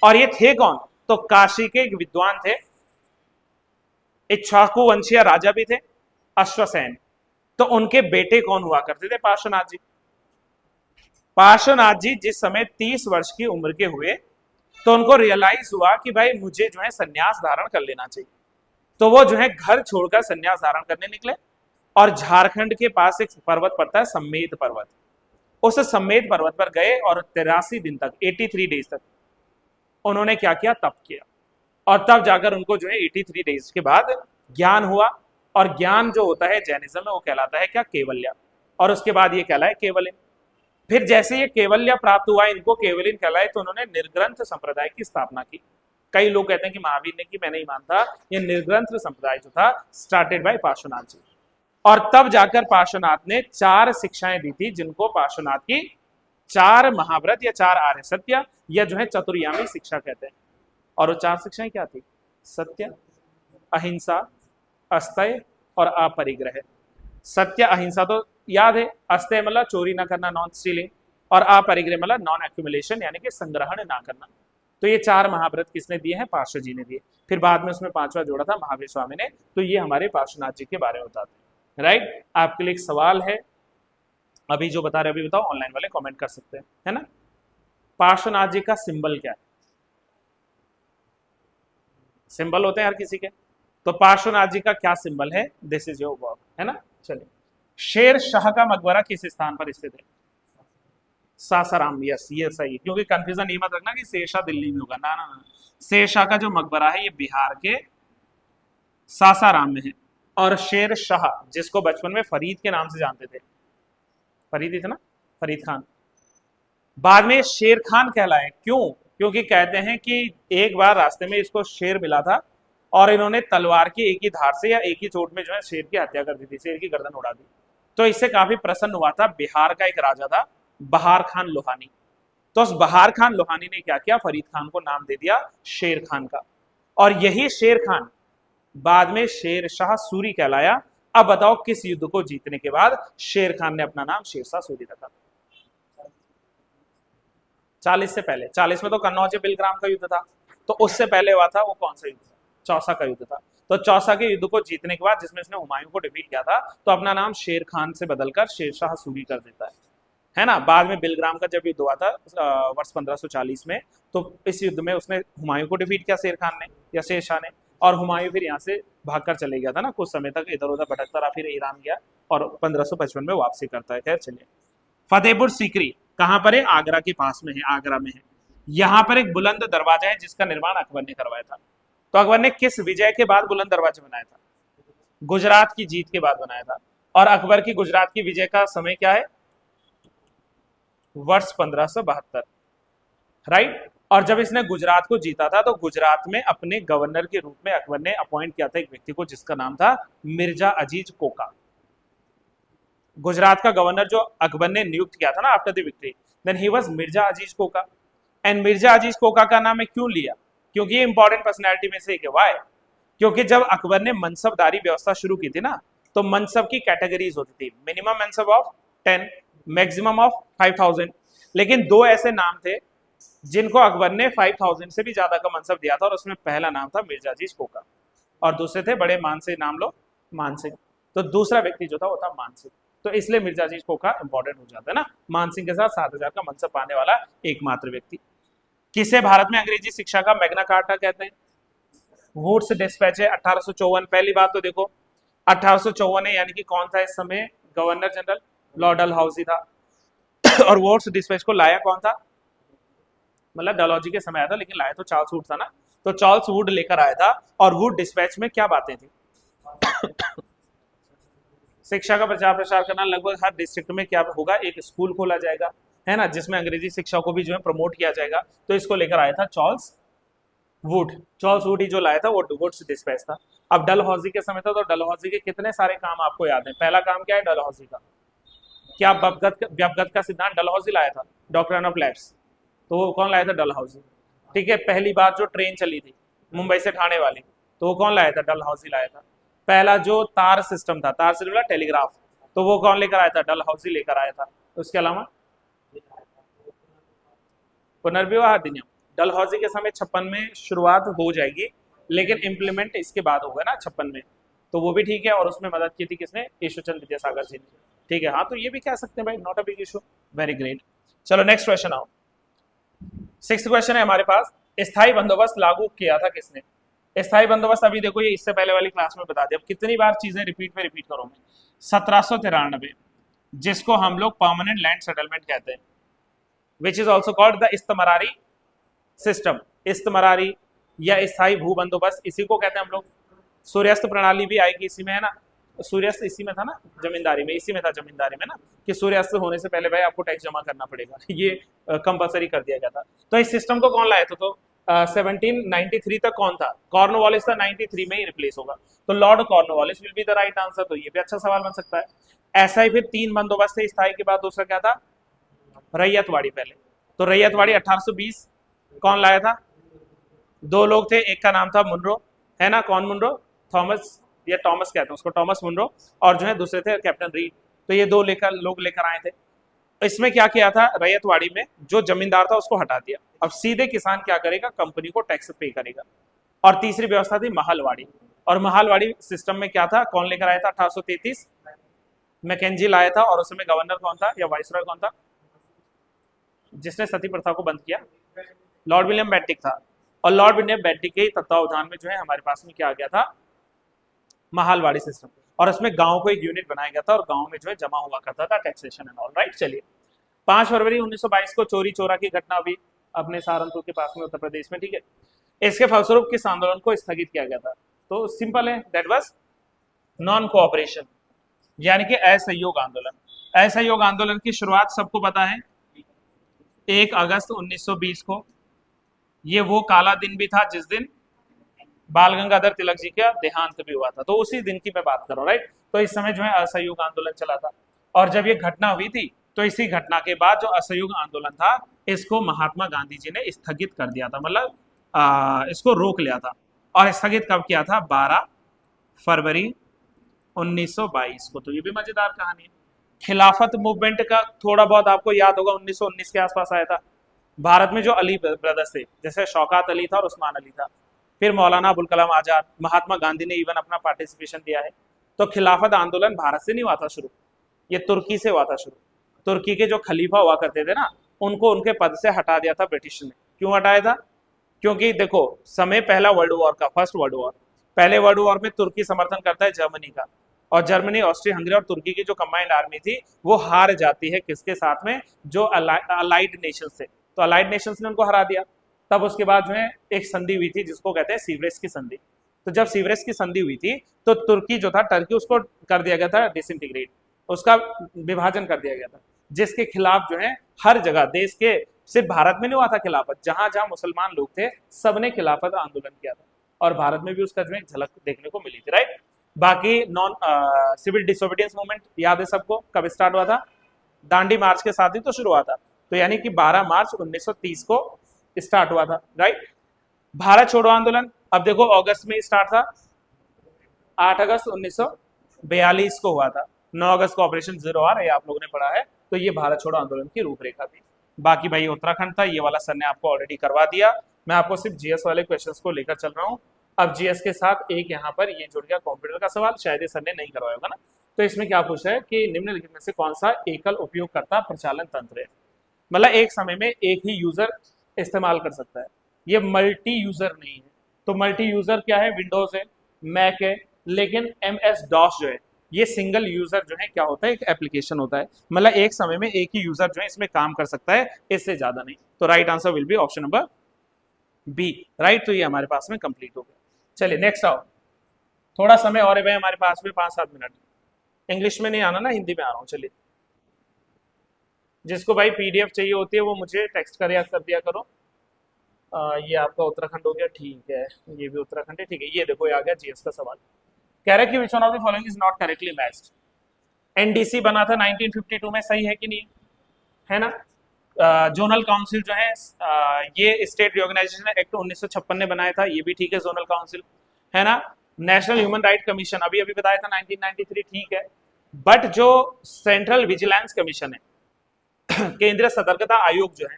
और ये थे कौन? तो काशी के एक विद्वान थे, इक्ष्वाकु वंशीय राजा भी थे, अश्वसेन। तो उनके बेटे कौन हुआ करते थे? पार्श्वनाथ जी। पार्श्वनाथ जी जिस समय 30 वर्ष की उम्र के हुए, तो उनको रियलाइज हुआ कि भाई मुझे जो है संन्यास धारण कर लेना चाहिए। तो वो जो है घर छोड़कर संन्यास धारण करने निकले, और झारखंड के पास एक पर्वत पड़ता है सम्मेद पर्वत, उस सम्मेद पर्वत पर गए, और 83 दिन तक, 83 डेज तक उन्होंने क्या किया? तप किया। और तब जाकर उनको जो है 83 डेज के बाद ज्ञान हुआ। और ज्ञान जो होता है जैनिज्म में, वो कहलाता है क्या? केवल्य। और उसके बाद ये कहलाए केवलिन। फिर जैसे ये केवल्य प्राप्त हुआ, इनको केवलिन कहलाए, तो उन्होंने निर्ग्रंथ संप्रदाय की स्थापना की। कई लोग कहते हैं कि महावीर ने की, मैं नहीं मानता। ये निर्ग्रंथ संप्रदाय जो था, स्टार्टेड बाय पार्श्वनाथ जी। और तब जाकर पार्श्वनाथ ने 4 शिक्षाएं दी थी, जिनको पार्श्वनाथ की 4 महाव्रत या 4 आर्य सत्य या जो है चतुर्यामी शिक्षा कहते हैं। और वो 4 शिक्षाएं क्या थी? सत्य, अहिंसा, अस्तेय और अपरिग्रह। सत्य अहिंसा तो याद है, अस्तेय मतलब चोरी ना करना, नॉन स्टीलिंग, और अपरिग्रह मतलब नॉन एक्यूमुलेशन, यानी कि संग्रहण ना करना। तो ये 4 महाव्रत किसने दिए हैं? पार्श्व जी ने दिए। फिर बाद में उसमें 5वां जोड़ा था महावीर स्वामी ने। तो ये हमारे पार्श्वनाथ जी के बारे में बताते हैं। राइट, आपके लिए एक सवाल है, अभी जो बता रहे अभी बताओ, ऑनलाइन वाले कमेंट कर सकते हैं, है ना? पार्श्वनाथ जी का सिंबल क्या है? सिंबल होते हैं हर किसी के, तो पार्श्वनाथ जी का क्या सिंबल है? दिस इज योर वर्क, है ना? चलिए, शेर शाह का मकबरा किस स्थान पर स्थित है? सासाराम। यस, ये सही है, क्योंकि कंफ्यूजन ये मत रखना कि शेरशाह दिल्ली में होगा, ना ना ना। शेरशाह का जो मकबरा है ये बिहार के सासाराम में है। और शेर शाह, जिसको बचपन में फरीद के नाम से जानते थे, फरीद ही था ना, फरीद खान, बाद में शेर खान कहलाए। क्यों? क्योंकि कहते हैं कि एक बार रास्ते में इसको शेर मिला था, और इन्होंने तलवार की एक ही धार से या एक ही चोट में जो है शेर की हत्या कर दी थी, शेर की गर्दन उड़ा दी। तो इससे काफी प्रसन्न हुआ था। बिहार का एक राजा था बहार खान लोहानी, तो उस बहार खान लोहानी ने क्या किया? फरीद खान को नाम दे दिया शेर खान का। और यही शेर खान बाद में शेर शाह सूरी कहलाया। अब बताओ किस युद्ध को जीतने के बाद शेर खान ने अपना नाम शेरशाह सूरी रखा? 40 से पहले। 40 में तो कन्नौज बिलग्राम का युद्ध था, तो उससे पहले हुआ था वो कौन सा युद्ध था? चौसा का युद्ध था। तो चौसा के युद्ध को जीतने के बाद, जिसमें इसने हुमायूं को डिफीट किया था, तो अपना नाम शेर खान से बदलकर शेरशाह सूरी कर देता है ना? बाद में बिलग्राम का जब युद्ध हुआ था वर्ष 1540 में, तो इस युद्ध में उसने हुमायूं को डिफीट किया शेर खान ने या शेरशाह ने। और हुमायूं फिर यहाँ से भागकर चले गया था ना, कुछ समय तक इधर उधर भटकता रहा, फिर ईरान गया और 1555 में वापसी करता है। खैर चलिए, फतेहपुर सीकरी कहाँ पर है? आगरा के पास में है, आगरा में है। यहाँ पर एक बुलंद दरवाजा है जिसका निर्माण अकबर ने करवाया था। तो अकबर ने किस विजय के बाद बुलंद दरवाजा बनाया था? गुजरात की जीत के बाद बनाया था। और अकबर की गुजरात की विजय का समय क्या है? वर्ष 1572। राइट, और जब इसने गुजरात को जीता था तो गुजरात में अपने गवर्नर के रूप में अकबर ने अपॉइंट किया था एक व्यक्ति को जिसका नाम था मिर्जा अजीज कोका। गुजरात का गवर्नर जो अकबर ने नियुक्त किया था ना after the victory, then he was Mirza Aziz Koka. And Mirza Aziz Koka का नाम मैं क्यों लिया, क्योंकि ये इंपॉर्टेंट पर्सनैलिटी में से एक है। वाई? क्योंकि जब अकबर ने मनसबदारी व्यवस्था शुरू की थी ना, तो मनसब की कैटेगरीज होती थी, मिनिमम मनसब ऑफ 10, मैक्सिमम ऑफ 5000। लेकिन दो ऐसे नाम थे जिनको अकबर ने 5000 से भी ज्यादा का मनसब दिया था, और उसमें पहला नाम था मिर्जा अजीज कोका, और दूसरे थे बड़े मान से, नाम लो मान सिंह। तो दूसरा व्यक्ति जो था वो था मान सिंह, तो इसलिए मिर्जा अजीज कोका इंपॉर्टेंट हो जाता है ना, मान सिंह के साथ 7000 का मनसब पाने वाला एकमात्र व्यक्ति। किसे भारत में अंग्रेजी शिक्षा का मैग्ना कार्टा कहते हैं? वुड्स डिस्पैच है 1854। पहली बात तो देखो 1854 है, यानी कि कौन था इस समय गवर्नर जनरल? लॉर्ड डलहौजी था। और वुड्स डिस्पैच को लाया कौन था? मतलब डलहौजी के समय आया था, लेकिन लाया तो चार्ल्स वुड था ना, तो चार्ल्स वुड लेकर आया था। और वुड डिस्पैच में क्या बातें थी? शिक्षा का प्रचार प्रसार करना, लगभग हर डिस्ट्रिक्ट में क्या होगा, एक स्कूल खोला जाएगा, है ना, जिसमें अंग्रेजी शिक्षा को भी जो है प्रमोट किया जाएगा। तो इसको लेकर आया था Charles Wood. Charles would he जो लाया था वो वुड्स डिस्पैच था। अब डलहौजी के समय था, तो डलहौजी के कितने सारे काम आपको याद है? पहला काम क्या है डलहौजी का? क्या व्यवगत का सिद्धांत डलहौजी लाया था, डॉक्ट्रिन ऑफ लैप्स, तो वो कौन लाया था? डलहौजी। ठीक है, पहली बार जो ट्रेन चली थी मुंबई से ठाणे वाली, तो वो कौन लाया था? डलहौजी लाया था। पहला जो तार सिस्टम था, तार सिस्टम टेलीग्राफ, तो वो कौन लेकर आया था? डलहौजी लेकर आया था। उसके अलावा पुनर्विवाह अधिनियम डलहौजी के समय 56 में शुरुआत हो जाएगी, लेकिन इंप्लीमेंट इसके बाद होगा ना 56 में, तो वो भी ठीक है। और उसमें मदद की थी किसने? ईश्वरचंद्र विद्यासागर जी ने। ठीक है, हाँ, तो ये भी कह सकते हैं भाई, not a big issue, very great. चलो नेक्स्ट क्वेश्चन आओ। 6th क्वेश्चन है हमारे पास, स्थायी बंदोबस्त लागू किया था किसने? स्थायी बंदोबस्त अभी देखो ये इससे पहले वाली क्लास में बता दिया, अब कितनी बार चीजें रिपीट में रिपीट करो मैं। 1793, जिसको हम लोग परमानेंट लैंड सेटलमेंट कहते हैं, which is also called the इस्तमरारी सिस्टम। इस्तमरारी या स्थायी भू बंदोबस्त, इसी को कहते हैं हम लोग। सूर्यास्त प्रणाली भी आएगी इसी में, है ना, सूर्यास्त इसी में था ना, जमींदारी में, इसी में था जमींदारी में ना, कि सूर्यास्त होने से पहले भाई आपको टैक्स जमा करना पड़ेगा, ये कंपलसरी कर दिया गया था। तो इस सिस्टम को कौन लाया था? तो 1793 तक कौन था? कॉर्नवालिस था, 93 में ही रिप्लेस होगा, तो Lord Cornwallis will be the right answer. तो ये भी अच्छा सवाल बन सकता है। ऐसा ही फिर 3 बंदोबस्त थे स्थायी के बाद, दूसरा क्या था? रैयतवाड़ी पहले। तो रैयतवाड़ी 1820 कौन लाया था? 2 लोग थे, एक का नाम था मुनरो, है ना, कौन मुनरो? थॉमस, या टॉमस कहते हैं उसको, टॉमस मुनरो, और जो है दूसरे थे कैप्टन रीड। तो ये 2 लोग लेकर आए थे। इसमें क्या किया था? रैयतवाड़ी में जो जमींदार था उसको हटा दिया, अब सीधे किसान क्या करेगा? कंपनी को टैक्स पे करेगा। और तीसरी व्यवस्था थी महलवाड़ी, और महलवाड़ी सिस्टम में क्या था? कौन लेकर आया था? 1833 मैकेंजी लाया था, और उस समय गवर्नर कौन था या वाइसरॉय कौन था जिसने सती प्रथा को बंद किया? लॉर्ड विलियम बेंटिक था। और लॉर्ड विलियम बेंटिक के तत्वावधान में जो है हमारे पास में क्या आ गया था? महलवाड़ी सिस्टम, और उसमें गांव को एक यूनिट बनाया गया था, और गांव में जो है जमा हुआ करता था टैक्सेशन एंड ऑल राइट। चलिए 5 फरवरी 1922 को चोरी चोरा की घटना हुई अपने सहारनपुर के पास में उत्तर प्रदेश में। ठीक है, इसके फलस्वरूप किस आंदोलन को स्थगित किया गया था? तो सिंपल है, दैट वाज नॉन कोऑपरेशन, यानी कि असहयोग आंदोलन। असहयोग आंदोलन की शुरुआत सबको पता है 1 अगस्त 1920 को। ये वो काला दिन भी था जिस दिन बाल गंगाधर तिलक जी का देहांत भी हुआ था, तो उसी दिन की मैं बात कर रहा हूँ राइट। तो इस समय जो है असहयोग आंदोलन चला था, और जब ये घटना हुई थी तो इसी घटना के बाद जो असहयोग आंदोलन था इसको महात्मा गांधी जी ने स्थगित कर दिया था, मतलब इसको रोक लिया था। और स्थगित कब किया था? 12 फरवरी 1922 को। तो ये भी मजेदार कहानी है। खिलाफत मूवमेंट का थोड़ा बहुत आपको याद होगा, 1919 के आसपास आया था। भारत में जो अली ब्रदर्स थे, जैसे शौकत अली था और उस्मान अली था, फिर मौलाना अबुल कलाम आजाद, महात्मा गांधी ने इवन अपना पार्टिसिपेशन दिया है। तो खिलाफत आंदोलन भारत से नहीं हुआ था शुरू, ये तुर्की से हुआ था शुरू। तुर्की के जो खलीफा हुआ करते थे ना, उनको उनके पद से हटा दिया था ब्रिटिश ने। क्यों हटाया था? क्योंकि देखो समय पहला वर्ल्ड वॉर का, फर्स्ट वर्ल्ड वॉर, पहले वर्ल्ड वॉर में तुर्की समर्थन करता है जर्मनी का, और जर्मनी, ऑस्ट्रिया हंगरी और तुर्की की जो कंबाइंड आर्मी थी वो हार जाती है किसके साथ में? जो अलाइड नेशंस थे। तो अलाइड नेशंस ने उनको हरा दिया। तब उसके बाद जो है एक संधि हुई थी जिसको कहते हैं सीवरेज की संधि। तो जब सीवरेज की संधि हुई थी तो तुर्की जो था, टर्की, उसको कर दिया गया था डिसइंटीग्रेट, उसका विभाजन कर दिया गया था, जिसके खिलाफ जो है हर जगह देश के सिर्फ भारत में नहीं हुआ था खिलाफत, जहां जहां मुसलमान लोग थे सबने खिलाफत आंदोलन किया था, और भारत में भी उसका जो है झलक देखने को मिली थी, राइट। बाकी नॉन सिविल डिसोबीडियंस मूवमेंट याद है सबको, कब स्टार्ट हुआ था? दांडी मार्च के साथ ही तो शुरू हुआ था, तो यानी कि 12 मार्च 1930 को स्टार्ट हुआ था, राइट। भारत छोड़ो आंदोलन, अब देखो अगस्त में स्टार्ट था, 8 अगस्त 1942 को हुआ था, 9 अगस्त को ऑपरेशन जीरो आर, ये आप लोगों ने पढ़ा है, तो ये भारत छोड़ो आंदोलन की रूपरेखा थी। बाकी भाई उत्तराखंड था, ये वाला सर ने आपको ऑलरेडी करवा दिया, मैं आपको सिर्फ जीएस वाले क्वेश्चंस को लेकर चल रहा हूँ। अब जीएस के साथ एक यहाँ पर ये जुड़ गया कंप्यूटर का सवाल, शायद ये सर ने नहीं करवाया होगा ना। तो इसमें क्या पूछा है कि निम्नलिखित में से कौन सा एकल उपयोगकर्ता प्रचालन तंत्र है, मतलब एक समय में एक ही यूजर इस्तेमाल कर सकता है, ये मल्टी यूजर नहीं है। तो मल्टी यूजर क्या है? विंडोज है, मैक है, लेकिन MS डॉस जो है ये सिंगल यूजर जो है क्या होता है, एक एप्लीकेशन होता है, मतलब एक समय में एक ही यूजर जो है इसमें काम कर सकता है, इससे ज्यादा नहीं। तो right answer will be option number B, right. तो ये हमारे पास में कंप्लीट हो गया। चलिए नेक्स्ट आओ, थोड़ा समय और है भाई हमारे पास में, 5-7 मिनट। इंग्लिश में नहीं आना ना, हिंदी में आ रहा हूँ। चलिए, जिसको भाई PDF चाहिए होती है वो मुझे टेक्स्ट कर दिया करो। ये आपका उत्तराखंड हो गया, ठीक है, ये भी उत्तराखंड है, ठीक है। ये देखो ये आ गया जीएस का सवाल, कह रहा है कि which one of the following is not correctly matched. NDC बना था 1952 में, सही है कि नहीं, है ना। जोनल काउंसिल जो है ये स्टेट रिऑर्गेनाइजेशन एक्ट 1956 ने बनाया था, ये भी ठीक है, जोनल काउंसिल, है ना। नेशनल ह्यूमन राइट कमीशन अभी अभी बताया था 1993, ठीक है। बट जो सेंट्रल विजिलेंस कमीशन है, केंद्रीय सतर्कता आयोग जो है,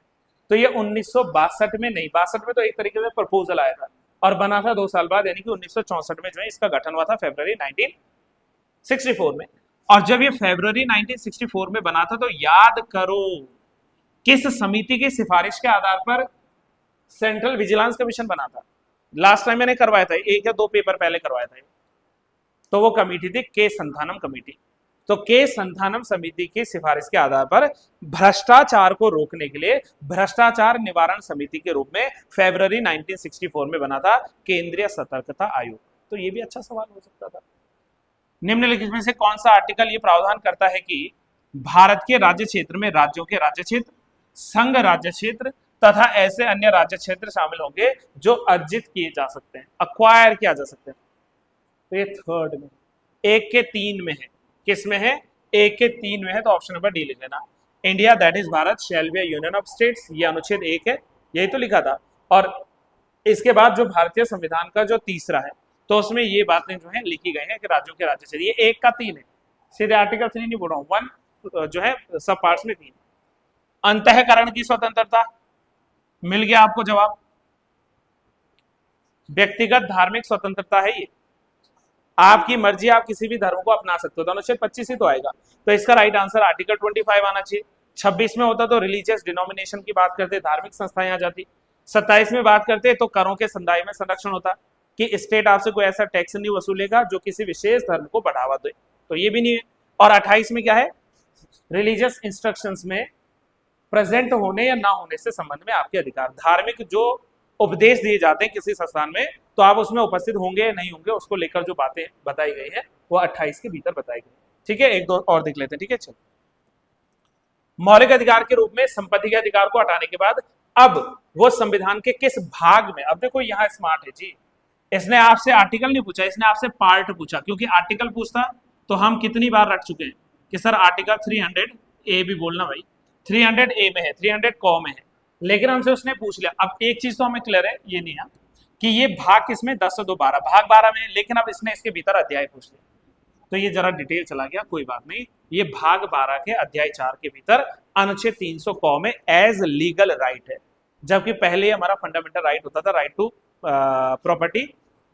तो ये 1962 में नहीं, 62 में तो एक तरीके से प्रपोजल आया था और बना था 2 साल बाद, यानी कि 1964 में जो है इसका गठन हुआ था, फरवरी 1964 में। और जब ये फरवरी 1964 में बना था, तो याद करो किस समिति की सिफारिश के आधार पर सेंट्रल विजिलेंस कमीशन बना था। लास्ट टाइम मैंने करवाया था, 1 या 2 पेपर पहले करवाया था, तो वो कमेटी थी के संथानम कमेटी। तो के संथानम समिति की सिफारिश के आधार पर भ्रष्टाचार को रोकने के लिए भ्रष्टाचार निवारण समिति के रूप में फरवरी 1964 में बना था केंद्रीय सतर्कता आयोग। तो ये भी अच्छा सवाल हो सकता था। निम्नलिखित में से कौन सा आर्टिकल ये प्रावधान करता है कि भारत के राज्य क्षेत्र में राज्यों के राज्य क्षेत्र, संघ राज्य क्षेत्र तथा ऐसे अन्य राज्य क्षेत्र शामिल होंगे जो अर्जित किए जा सकते हैं, अक्वायर किया जा सकते हैं। तो ये थर्ड में 1 के 3 में है, किस में है? 1 के 3 में है, तो ऑप्शन नंबर डी लिख लेना। India that is Bharat shall be a union of states, ये अनुच्छेद 1 है, यही तो लिखा था। और इसके बाद जो भारतीय संविधान का जो तीसरा है, तो उसमें ये बातें जो है लिखी गई हैं कि राज्यों के राज्य क्षेत्र, ये 1 का 3 है, सीधे आर्टिकल 3 नहीं बोल रहा हूँ, 1 जो है सब पार्ट्स में 3। अंतःकरण की स्वतंत्रता, मिल गया आपको जवाब। व्यक्तिगत धार्मिक स्वतंत्रता है ये, आपकी मर्जी, आप किसी भी धर्म को अपना सकते हो, तो अनुच्छेद 25 ही तो आएगा। तो इसका राइट आंसर आर्टिकल 25 आना चाहिए। 26 में होता तो रिलीजियस डिनोमिनेशन की बात करते, धार्मिक संस्थाएं आ जाती। 27 में बात करते तो करों के संदाय में संरक्षण होता कि स्टेट आपसे कोई ऐसा टैक्स नहीं वसूलेगा जो किसी विशेष धर्म को बढ़ावा दे, तो ये भी नहीं है। और 28 में क्या है? रिलीजियस इंस्ट्रक्शंस में प्रेजेंट होने या ना होने से संबंध में आपके अधिकार, धार्मिक जो उपदेश दिए जाते हैं किसी संस्थान में, तो आप उसमें उपस्थित होंगे या नहीं होंगे, उसको लेकर जो बातें बताई गई है वो 28 के भीतर बताई गई। ठीक है, एक दो और देख लेते हैं। ठीक है, चलो। मौलिक अधिकार के रूप में संपत्ति के अधिकार को हटाने के बाद अब वो संविधान के किस भाग में, अब देखो यहाँ स्मार्ट है जी, इसने आपसे आर्टिकल नहीं पूछा, इसने आपसे पार्ट पूछा, क्योंकि आर्टिकल पूछता तो हम कितनी बार रख चुके हैं कि सर आर्टिकल 300A भी बोलना भाई, 300A में है, 300 क में है, लेकिन हमसे उसने पूछ लिया। अब एक चीज तो हमें क्लियर है, ये नहीं है कि ये भाग किसमें 10 से 2 12, भाग 12 में, लेकिन अब इसने इसके भीतर अध्याय पूछ लिया, तो ये जरा डिटेल चला गया, कोई बात नहीं। ये भाग 12 के अध्याय 4 के भीतर अनुच्छेद 300 क में एज लीगल राइट है, जबकि पहले हमारा फंडामेंटल राइट होता था राइट टू प्रॉपर्टी,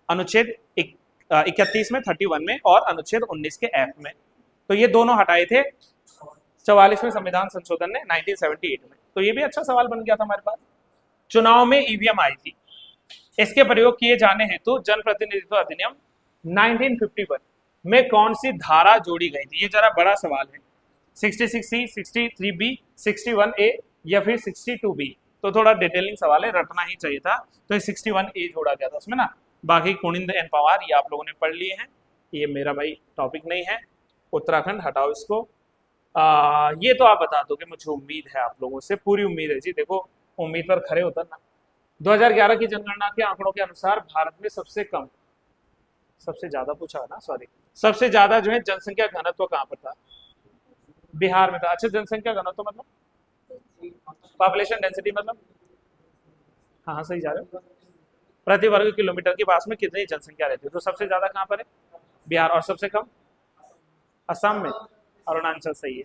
अनुच्छेद 31 में, 31 में और अनुच्छेद 19 के F में। तो ये दोनों हटाए थे 44वें संविधान संशोधन ने 1978 में। तो ये भी अच्छा सवाल बन गया था हमारे पास। चुनाव में ईवीएम आई थी, इसके प्रयोग किए जाने हेतु जनप्रतिनिधित्व अधिनियम 1951 में कौन सी धारा जोड़ी गई थी? ये जरा बड़ा सवाल है। 66C, 63B, 61A या फिर 62B? तो थोड़ा डिटेलिंग सवाल है, रटना ही चाहिए था। तो ये 61A जोड़ा गया था उसमें ना। बाकी कुनिंद एंड पवार ये आप लोगों ने पढ़ लिए हैं, ये मेरा भाई टॉपिक नहीं है। उत्तराखंड हटाओ इसको, ये तो आप बता दोगे, मुझे उम्मीद है, आप लोगों से पूरी उम्मीद है जी। देखो, उम्मीद पर खरे उतरना। 2011 की जनगणना के आंकड़ों के अनुसार भारत में सबसे कम, सबसे ज्यादा पूछा है ना, सॉरी, सबसे ज्यादा जो है जनसंख्या घनत्व कहाँ पर था? बिहार में था। अच्छा, जनसंख्या घनत्व मतलब पॉपुलेशन डेंसिटी मतलब, हाँ हाँ सही जा रहे हो, प्रति वर्ग किलोमीटर के पास में कितनी जनसंख्या रहती है? तो सबसे ज्यादा कहाँ पर है? बिहार। और सबसे कम असम में, अरुणाचल, सही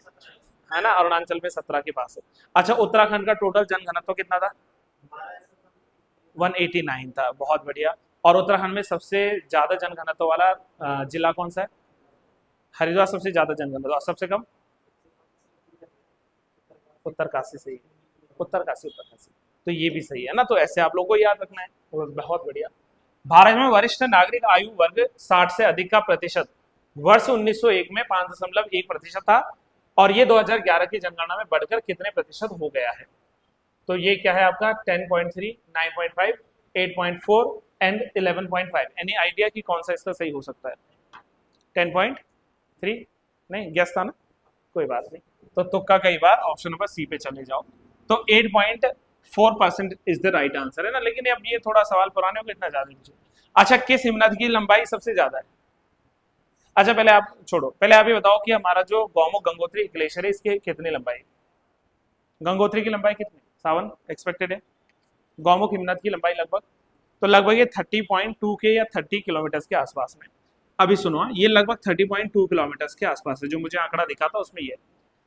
है ना, अरुणाचल में 17 के पास है। अच्छा, उत्तराखंड का टोटल जनघनत्व कितना था? 189 था, बहुत बढ़िया। और उत्तराखंड में सबसे ज्यादा जनघनत्व वाला जिला कौन सा है? हरिद्वार सबसे ज्यादा जनघनत्व, और सबसे कम उत्तरकाशी। सही है, उत्तरकाशी, उत्तरकाशी। तो ये भी सही है ना, तो ऐसे आप लोगों को याद रखना है। तो बहुत बढ़िया। भारत में वरिष्ठ नागरिक आयु वर्ग 60 से अधिक का प्रतिशत वर्ष 1901 में 5.1% था, और ये 2011 की जनगणना में बढ़कर कितने प्रतिशत हो गया है? तो ये क्या है आपका? 10.3, 9.5, 8.4 एंड 11.5। एनी आइडिया कि कौन सा इसका सही हो सकता है? 10.3 नहीं, गेस था ना, कोई बात नहीं। तो तुक्का कई बार, ऑप्शन नंबर सी पे चले जाओ। तो 8.4% इज द राइट आंसर है ना। लेकिन अब ये थोड़ा सवाल पुराने हो गए, इतना ज्यादा पूछो। अच्छा, किस हिमनद की लंबाई सबसे ज्यादा है? अच्छा, पहले आप छोड़ो, पहले आप ये बताओ कि हमारा जो गौमुख गंगोत्री ग्लेशियर है, इसकी कितनी लंबाई? गंगोत्री की लंबाई कितनी, सावन एक्सपेक्टेड है? गौमुख हिमनद की लंबाई लगभग, तो लगभग ये 30.2 के या 30 किलोमीटर के आसपास में। अभी सुनो, ये लगभग 30.2 किलोमीटर के आसपास है, जो मुझे आंकड़ा दिखा था उसमें ये।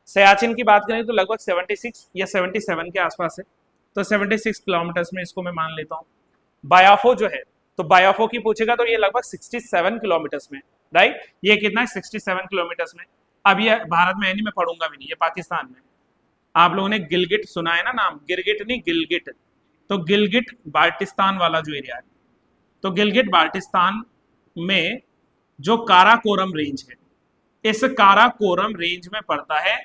सियाचिन की बात करें तो लगभग 76 या 77 के आसपास है, तो 76 किलोमीटर में इसको मैं मान लेता हूँ। बायाफो जो है, तो बायाफो की पूछेगा तो ये लगभग 67 किलोमीटर में, राइट। ये कितना है? 67 किलोमीटर में। अब ये भारत में है नहीं, मैं पढ़ूंगा भी नहीं, ये पाकिस्तान में। आप लोगों ने गिलगिट सुना है ना नाम? गिरगिट नहीं, गिलगिट। तो गिलगिट बाल्टिस्तान वाला जो एरिया है, तो गिलगिट बाल्टिस्तान में जो काराकोरम रेंज है, इस काराकोरम रेंज में पड़ता है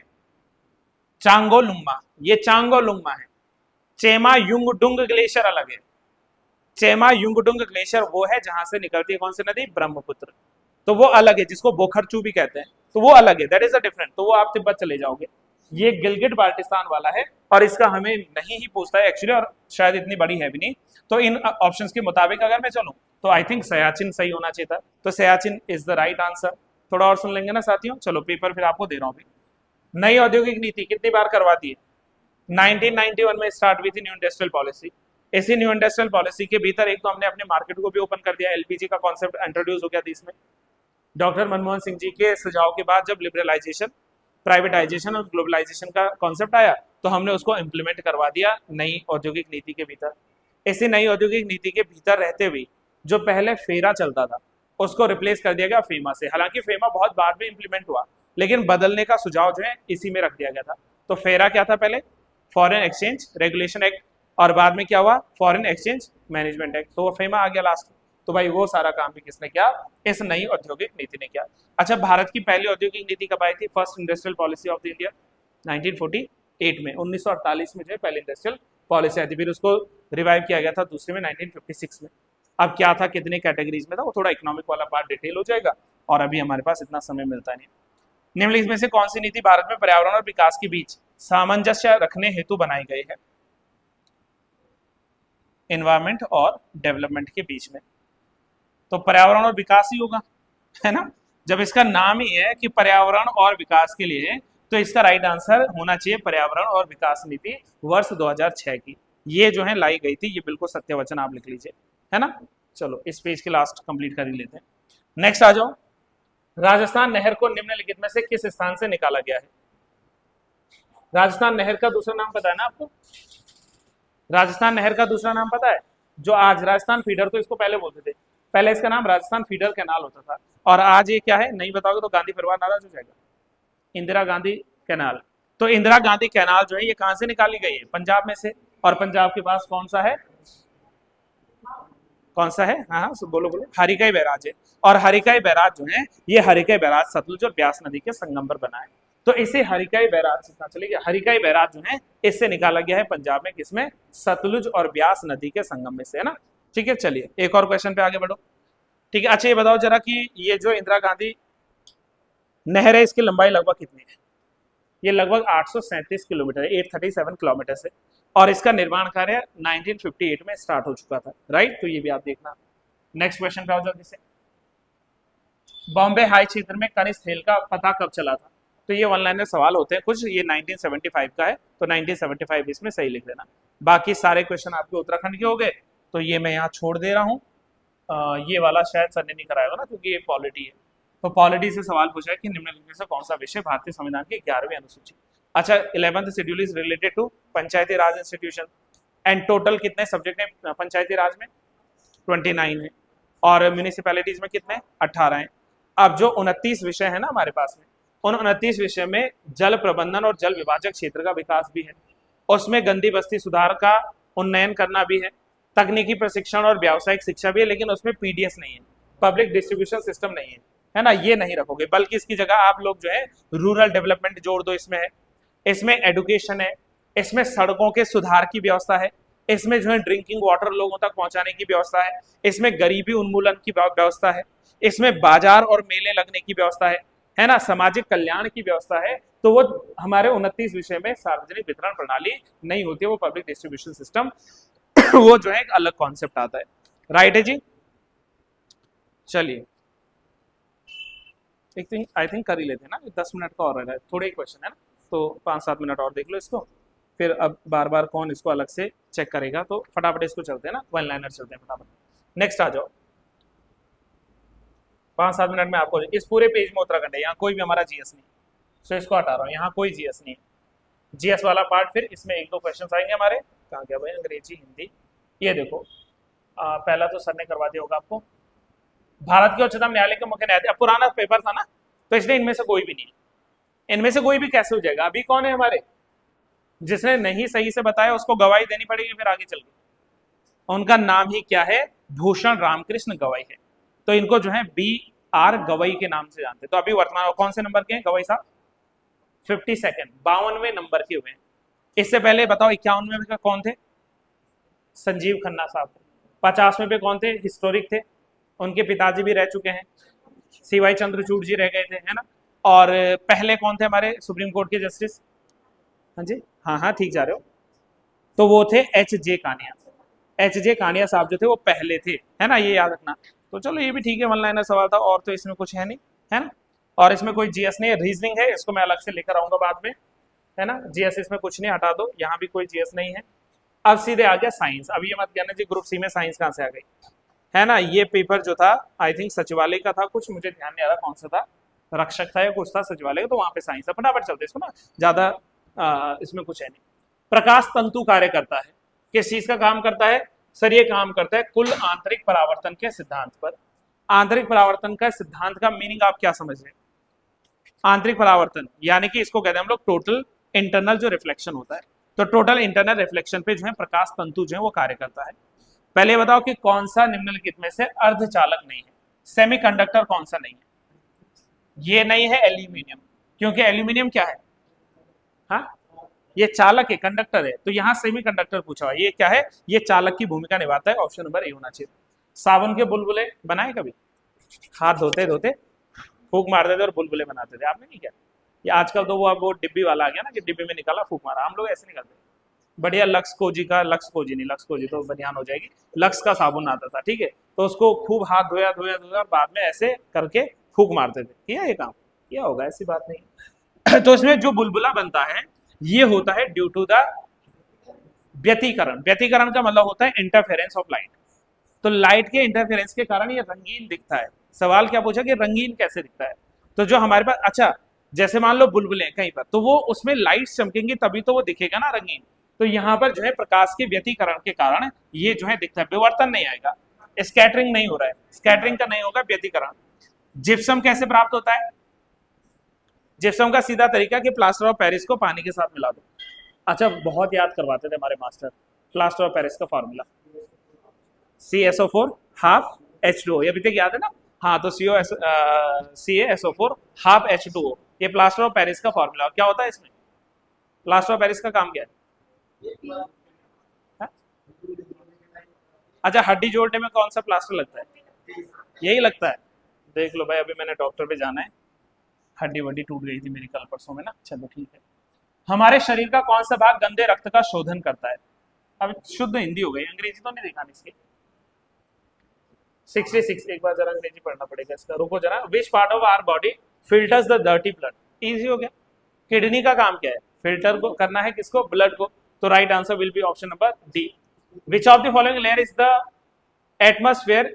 चांगोलुंगमा। ये चांगोलुंगमा है। चेमा युंगडुंग ग्लेशियर अलग है। चेमा युंगडुंग ग्लेशियर वो है जहां से निकलती है कौन सी नदी? ब्रह्मपुत्र। तो वो अलग है, जिसको बोखरचू भी कहते हैं, तो वो अलग है, दैट इज अ डिफरेंट। तो वो आप तिब्बत चले जाओगे। ये गिलगिट बाल्टिस्तान वाला है, और इसका हमें नहीं ही पूछता है एक्चुअली, और शायद इतनी बड़ी है भी नहीं। तो इन ऑप्शंस के मुताबिक अगर मैं चलूं तो आई थिंक सियाचिन सही होना चाहिए था। तो Siachen is the right answer. थोड़ा और सुन लेंगे ना साथियों। चलो, पेपर फिर आपको दे रहा हूं अभी। नई औद्योगिक नीति कितनी बार करवाती है? 1991 में स्टार्ट हुई थी न्यू इंडस्ट्रियल पॉलिसी। इसी न्यू इंडस्ट्रियल पॉलिसी के भीतर एक तो हमने अपने मार्केट को भी ओपन कर दिया, एलपीजी का कॉन्सेप्ट इंट्रोड्यूस हो गया था इसमें। डॉक्टर मनमोहन सिंह जी के सुझाव के बाद जब लिबरलाइजेशन, प्राइवेटाइजेशन और ग्लोबलाइजेशन का कॉन्सेप्ट आया, तो हमने उसको इम्प्लीमेंट करवा दिया नई औद्योगिक नीति के भीतर। इसी नई औद्योगिक नीति के भीतर रहते हुए जो पहले फेरा चलता था, उसको रिप्लेस कर दिया गया फेमा से। हालांकि फेमा बहुत बाद में इंप्लीमेंट हुआ, लेकिन बदलने का सुझाव जो है इसी में रख दिया गया था। तो फेरा क्या था? पहले फॉरेन एक्सचेंज रेगुलेशन एक्ट, और बाद में क्या हुआ? Foreign exchange management act. तो वो फेमा आ गया लास्ट। तो भाई वो सारा काम भी किसने किया? इस नई औद्योगिक नीति ने किया। अच्छा, भारत की पहली औद्योगिक नीति कब आई थी? First industrial policy of the India 1948 में, 1948 में जो है पहली इंडस्ट्रियल पॉलिसी आई थी। फिर उसको रिवाइव किया गया था दूसरे में 1956 में। अब क्या था, कितने कैटेगरीज में था, वो थोड़ा इकोनॉमिक वाला पार्ट डिटेल हो जाएगा, और अभी हमारे पास इतना समय मिलता नहीं। निम्नलिखित में से कौन सी नीति भारत में पर्यावरण और विकास के बीच सामंजस्य रखने हेतु बनाई गई है? एनवायरमेंट और डेवलपमेंट के बीच में, तो पर्यावरण और विकास ही होगा, है ना। जब इसका नाम ही है कि पर्यावरण और विकास के लिए, तो इसका राइट आंसर होना चाहिए पर्यावरण और विकास नीति वर्ष 2006 की। ये जो है लाई गई थी, ये बिल्कुल सत्य वचन आप लिख लीजिए, है ना। चलो, इस पेज के लास्ट कंप्लीट कर ही लेते हैं। नेक्स्ट आ जाओ। राजस्थान नहर को निम्नलिखित में से किस स्थान से निकाला गया है? राजस्थान नहर का दूसरा नाम पता है ना आपको? राजस्थान नहर का दूसरा नाम पता है? जो आज राजस्थान फीडर, तो इसको पहले बोलते थे, पहले इसका नाम राजस्थान फीडर कैनाल होता था, और आज ये क्या है नहीं बताओगे तो गांधी परिवार नाराज हो जाएगा। इंदिरा गांधी कैनाल। तो इंदिरा गांधी कैनाल जो है ये कहां से निकाली गई है? पंजाब में से। और पंजाब के पास कौन सा है? कौन सा है? हाँ हाँ, बोलो बोलो। हरिकाई बैराज है। और हरिकाई बैराज जो है, ये हरिकाई बैराज सतलुज और ब्यास नदी के संगम पर बना है। तो इसे हरिकाई बैराज से चलेगा। हरिकाई बैराज जो है इससे निकाला गया है पंजाब में, किसमें? सतलुज और ब्यास नदी के संगम में से, है ना। ठीक है, चलिए एक और क्वेश्चन पे आगे बढ़ो। ठीक है, अच्छा ये बताओ जरा कि ये जो इंदिरा गांधी नहर है, इसकी लंबाई लगभग कितनी है? ये लगभग 837 किलोमीटर है, 837 किलोमीटर से, और इसका निर्माण कार्य 1958 में स्टार्ट हो चुका था, राइट। तो ये भी आप देखना। नेक्स्ट क्वेश्चन पे आओ जल्दी से। बॉम्बे हाई क्षेत्र में कनिष्क खेल का पता कब चला था? तो ये वन लाइनर सवाल होते हैं कुछ, ये 1975 का है, तो 1975 इसमें सही लिख देना। बाकी सारे क्वेश्चन आपके उत्तराखंड के हो गए, तो ये मैं यहाँ छोड़ दे रहा हूँ। ये वाला शायद सर ने नहीं कराया ना, क्योंकि ये पॉलिटी है। तो पॉलिटी से सवाल पूछा है कि निम्नलिखित में से कौन सा विषय भारतीय संविधान की 11वीं अनुसूची। अच्छा, 11th schedule is related to Panchayati Raj institution, and total कितने सब्जेक्ट है पंचायती राज में? 29 है, और म्यूनिसिपैलिटीज में कितने? 18 हैं। अब जो 29 विषय है ना हमारे पास में, उन 29 विषय में जल प्रबंधन और जल विभाजक क्षेत्र का विकास भी है, उसमें गंदी बस्ती सुधार का उन्नयन करना भी है, तकनीकी प्रशिक्षण और व्यावसायिक शिक्षा भी है, लेकिन उसमें पीडीएस नहीं है, पब्लिक डिस्ट्रीब्यूशन सिस्टम नहीं है ना, ये नहीं रखोगे, बल्कि इसकी जगह आप लोग जो है रूरल डेवलपमेंट जोड़ दो। इसमें है, इसमें एडुकेशन है, इसमें सड़कों के सुधार की व्यवस्था है, इसमें जो है ड्रिंकिंग वाटर लोगों तक पहुंचाने की व्यवस्था है, इसमें गरीबी उन्मूलन की व्यवस्था है, इसमें बाजार और मेले लगने की व्यवस्था है ना, सामाजिक कल्याण की व्यवस्था है। तो वो हमारे 29 विषय में सार्वजनिक वितरण प्रणाली नहीं होती है, वो पब्लिक डिस्ट्रीब्यूशन सिस्टम वो जो है एक अलग कॉन्सेप्ट आता है, राइट है जी। चलिए एक तो आई थिंक कर ही लेते हैं ना, 10 मिनट का और रह रहा है, थोड़े ही क्वेश्चन है ना, तो 5-7 मिनट और देख लो इसको, फिर अब बार बार कौन इसको अलग से चेक करेगा, तो फटाफट इसको चलते हैं ना, वन लाइनर चलते हैं फटाफट। नेक्स्ट आ जाओ, 5-7 मिनट में आपको इस पूरे पेज में उत्तराखंड है, यहाँ कोई भी हमारा जीएस नहीं, सो इसको हटा रहा हूँ, यहाँ कोई जीएस नहीं है। जीएस वाला पार्ट फिर इसमें 1-2 क्वेश्चन आएंगे हमारे, कहाँ गया भाई अंग्रेजी हिंदी, ये देखो पहला तो सर ने करवा दिया होगा आपको, भारत के उच्चतम न्यायालय के मुख्य न्यायाधीश, पुराना पेपर था ना, तो इसलिए इनमें से कोई भी नहीं, इनमें से कोई भी कैसे हो जाएगा? अभी कौन है हमारे, जिसने नहीं सही से बताया उसको गवाही देनी पड़ेगी फिर आगे चल के। उनका नाम ही क्या है? भूषण रामकृष्ण गवाई है। तो इनको जो है BR गवाई के नाम से जानते हैं। तो अभी वर्तमान कौन से नंबर के हैं गवाई साहब? 52nd, 52वें नंबर के हुए हैं। इससे पहले बताओ 51वें में कौन थे? संजीव खन्ना साहब। 50वें पे कौन थे? हिस्टोरिक थे, उनके पिताजी भी रह चुके हैं, CY चंद्रचूड़ जी रह गए थे, है ना। और पहले कौन थे हमारे सुप्रीम कोर्ट के जस्टिस? हाँ जी, हाँ ठीक जा रहे हो। तो वो थे HJ कानिया। HJ कानिया साहब जो थे वो पहले थे, है ना, ये याद रखना। तो चलो ये भी ठीक है, वन लाइनर सवाल था, और तो इसमें कुछ है नहीं, है ना। और इसमें कोई जीएस नहीं है, रीजनिंग है, इसको मैं अलग से लेकर आऊंगा बाद में, है ना। जीएस इसमें कुछ नहीं, हटा दो, यहाँ भी कोई जीएस नहीं है। अब सीधे आ गया साइंस। अब ये मत कहना जी ग्रुप सी में साइंस कहाँ से आ गई, है ना। ये पेपर जो था आई थिंक सचिवालय का था, कुछ मुझे ध्यान नहीं आ रहा कौन सा था, रक्षक था या कुछ था सचिवालय का, तो वहां पे साइंस है। फटाफट चलते इसको ना, ज्यादा इसमें कुछ है नहीं। प्रकाश तंतु कार्य करता है, किस चीज का काम करता है सर? ये काम करता है कुल आंतरिक परावर्तन के सिद्धांत पर। आंतरिक परावर्तन का सिद्धांत का मीनिंग आप क्या समझ रहे हैं? आंतरिक परावर्तन यानी कि इसको कहते हैं हम लोग टोटल इंटरनल जो रिफ्लेक्शन होता है। तो टोटल इंटरनल रिफ्लेक्शन पे जो है प्रकाश तंतु जो है वो कार्य करता है। पहले बताओ कि कौन सा निम्नलिखित में से अर्धचालक नहीं है? सेमीकंडक्टर कौन सा नहीं है? ये नहीं है एल्यूमिनियम, क्योंकि एल्यूमिनियम क्या है? हाँ, ये चालक है, कंडक्टर है। तो यहाँ सेमीकंडक्टर पूछा हुआ, ये क्या है? ये चालक की भूमिका निभाता है। ऑप्शन नंबर ए होना चाहिए। साबुन के बुलबुले बनाए कभी? हाथ धोते धोते फूक मार देते और बुलबुले बनाते थे, आपने नहीं किया? ये आजकल तो वो डिब्बी वाला आ गया ना, कि डिब्बी में निकाला फूक मारा। हम लोग ऐसे नहीं करते। बढ़िया लक्स कोजी का, लक्स कोजी नहीं, लक्स कोजी तो बनियान हो जाएगी, लक्स का साबुन आता था, ठीक है। तो उसको खूब हाथ धोया धोया धोया, बाद में ऐसे करके फूक मारते थे। किया ये काम? किया होगा, ऐसी बात नहीं। तो इसमें जो बुलबुला बनता है ये होता है ड्यू टू द व्यतिकरण। व्यतिकरण का मतलब होता है इंटरफेरेंस ऑफ लाइट। तो लाइट के इंटरफेरेंस के कारण ये रंगीन दिखता है। सवाल क्या पूछा कि रंगीन कैसे दिखता है? तो जो हमारे पास, अच्छा जैसे मान लो बुलबुले कहीं पर, तो वो उसमें लाइट चमकेंगी तभी तो वो दिखेगा ना रंगीन। तो यहाँ पर जो है प्रकाश के व्यतिकरण के कारण ये जो है दिखता है, विवर्तन नहीं आएगा, स्कैटरिंग नहीं हो रहा है, स्कैटरिंग का नहीं होगा, व्यतिकरण। जिप्सम कैसे प्राप्त होता है? जिप्सम का सीधा तरीका कि प्लास्टर ऑफ पेरिस को पानी के साथ मिला दो। अच्छा, बहुत याद करवाते थे हमारे मास्टर, प्लास्टर ऑफ पेरिस का फॉर्मूला CaSO4 हाफ H2O, ये अभी तक याद है ना? हाँ, तो CaSO4 हाफ H2O, ये प्लास्टर ऑफ पेरिस का फॉर्मूला। क्या होता है इसमें? प्लास्टर ऑफ पेरिस का काम क्या है? अच्छा, हड्डी जोड़ने में कौन सा प्लास्टर लगता है? यही लगता है। देख लो भाई, अभी मैंने डॉक्टर पे जाना है, हड्डी वड्डी टूट गई थी मेरी कल परसों में ना, चलो ठीक है। हमारे शरीर का कौन सा भाग गंदे रक्त का शोधन करता है? अब शुद्ध हिंदी हो गई, अंग्रेजी तो नहीं दिखानी इसकी। 66, एक बार जरा अंग्रेजी पढ़ना पड़ेगा इसका, रुको जरा। Which part of our body filters the dirty blood? Easy हो गया। किडनी का काम क्या है? फिल्टर को करना है किसको? ब्लड को। तो right answer will be option number D. Which of the following layer is the atmosphere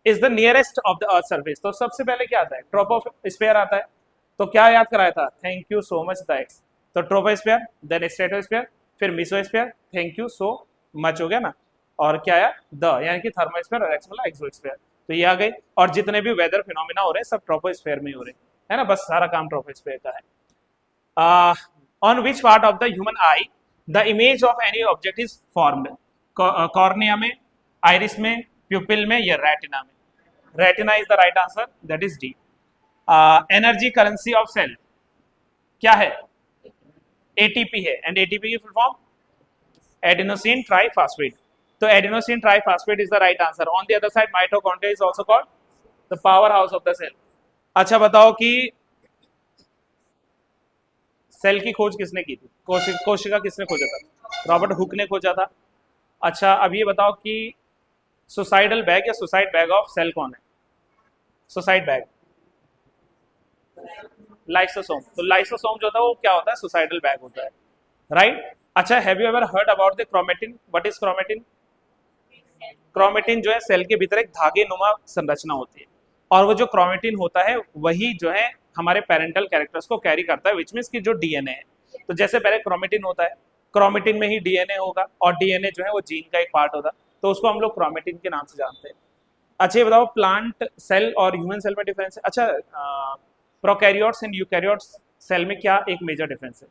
is the nearest of the earth surface? तो सबसे पहले क्या आता है? ट्रोपोस्फेयर आता है। तो क्या याद कराया था? Thank you so much that's. तो ट्रोपोस्फेयर, देन स्ट्रेटोस्फेयर, फिर mesosphere, thank you so much हो गया ना। और क्या आया? द, यानी कि थर्मोस्फेयर और एक्सोस्फेयर। तो ये आ गई। और जितने भी वेदर फिनोमिना हो रहे हैं सब ट्रोपोस्फेयर में ही हो रहे हैं, है ना, बस सारा काम ट्रोपोस्फेयर का है। On which part of the human eye the image of any object is formed? Cornea में, आइरिस में, प्यूपिल में, या रेटिना में? Retina is the right answer, that is D. Energy currency of cell क्या है? ATP है। And ATP की full form adenosine triphosphate. तो adenosine triphosphate is the right answer. On the other side mitochondria is also called the power house of the cell. अच्छा बताओ कि cell की खोज किसने की थी? कोशिका किसने खोजा था? रॉबर्ट हुक ने खोजा था। अच्छा अब ये बताओ कि सुसाइडल बैग या सुसाइड बैग ऑफ सेल कौन है? Suicide bag lysosome. तो लाइसोसोम जो होता है वो क्या होता है? सुसाइडल बैग होता है, राइट। अच्छा have you ever heard about the chromatin? What is chromatin? Chromatin जो है सेल के भीतर एक धागे नुमा संरचना होती है, और वो जो क्रोमेटिन होता है वही जो है हमारे पेरेंटल कैरेक्टर्स को कैरी करता है, विच मीन्स की जो डीएनए है। तो जैसे पहले क्रोमेटिन होता है, क्रोमेटिन में ही डीएनए होगा, और डीएनए जो है वो जीन का एक पार्ट होता है, तो उसको हम लोग क्रोमेटिन के नाम से जानते हैं। अच्छा ये बताओ प्लांट सेल और ह्यूमन सेल में डिफरेंस है? अच्छा प्रोकैरियोट्स एंड यूकैरियोट्स सेल में क्या एक मेजर डिफरेंस है?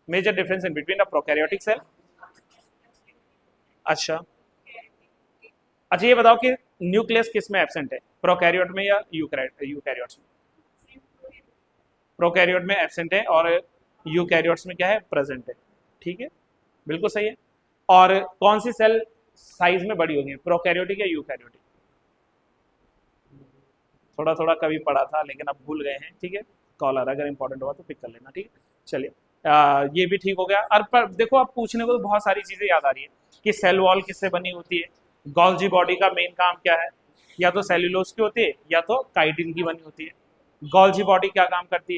Major difference in between a prokaryotic cell. अच्छा अच्छा ये बताओ कि न्यूक्लियस किस में एब्सेंट है? प्रोकैरियोट में या यूकैरियोट्स में? प्रोकैरियोट में एब्सेंट है और यूकैरियोट्स में क्या है? प्रेजेंट है। ठीक है, बिल्कुल सही है। और कौन सी सेल साइज में बड़ी होगी, प्रोकैरियोटिक या यूकैरियोटिक? थोड़ा थोड़ा कभी पढ़ा था लेकिन अब भूल गए हैं, ठीक है। कॉलर अगर इंपॉर्टेंट हुआ तो पिक कर लेना, ठीक है। चलिए ये भी ठीक हो गया। और पर देखो अब पूछने को तो बहुत सारी चीजें याद आ रही है कि सेल वॉल किससे बनी होती है, गोल्जी बॉडी का मेन काम क्या है, या तो सेल्यूलोज की होती है या तो काइटिन की बनी होती है। गोल्जी बॉडी क्या काम करती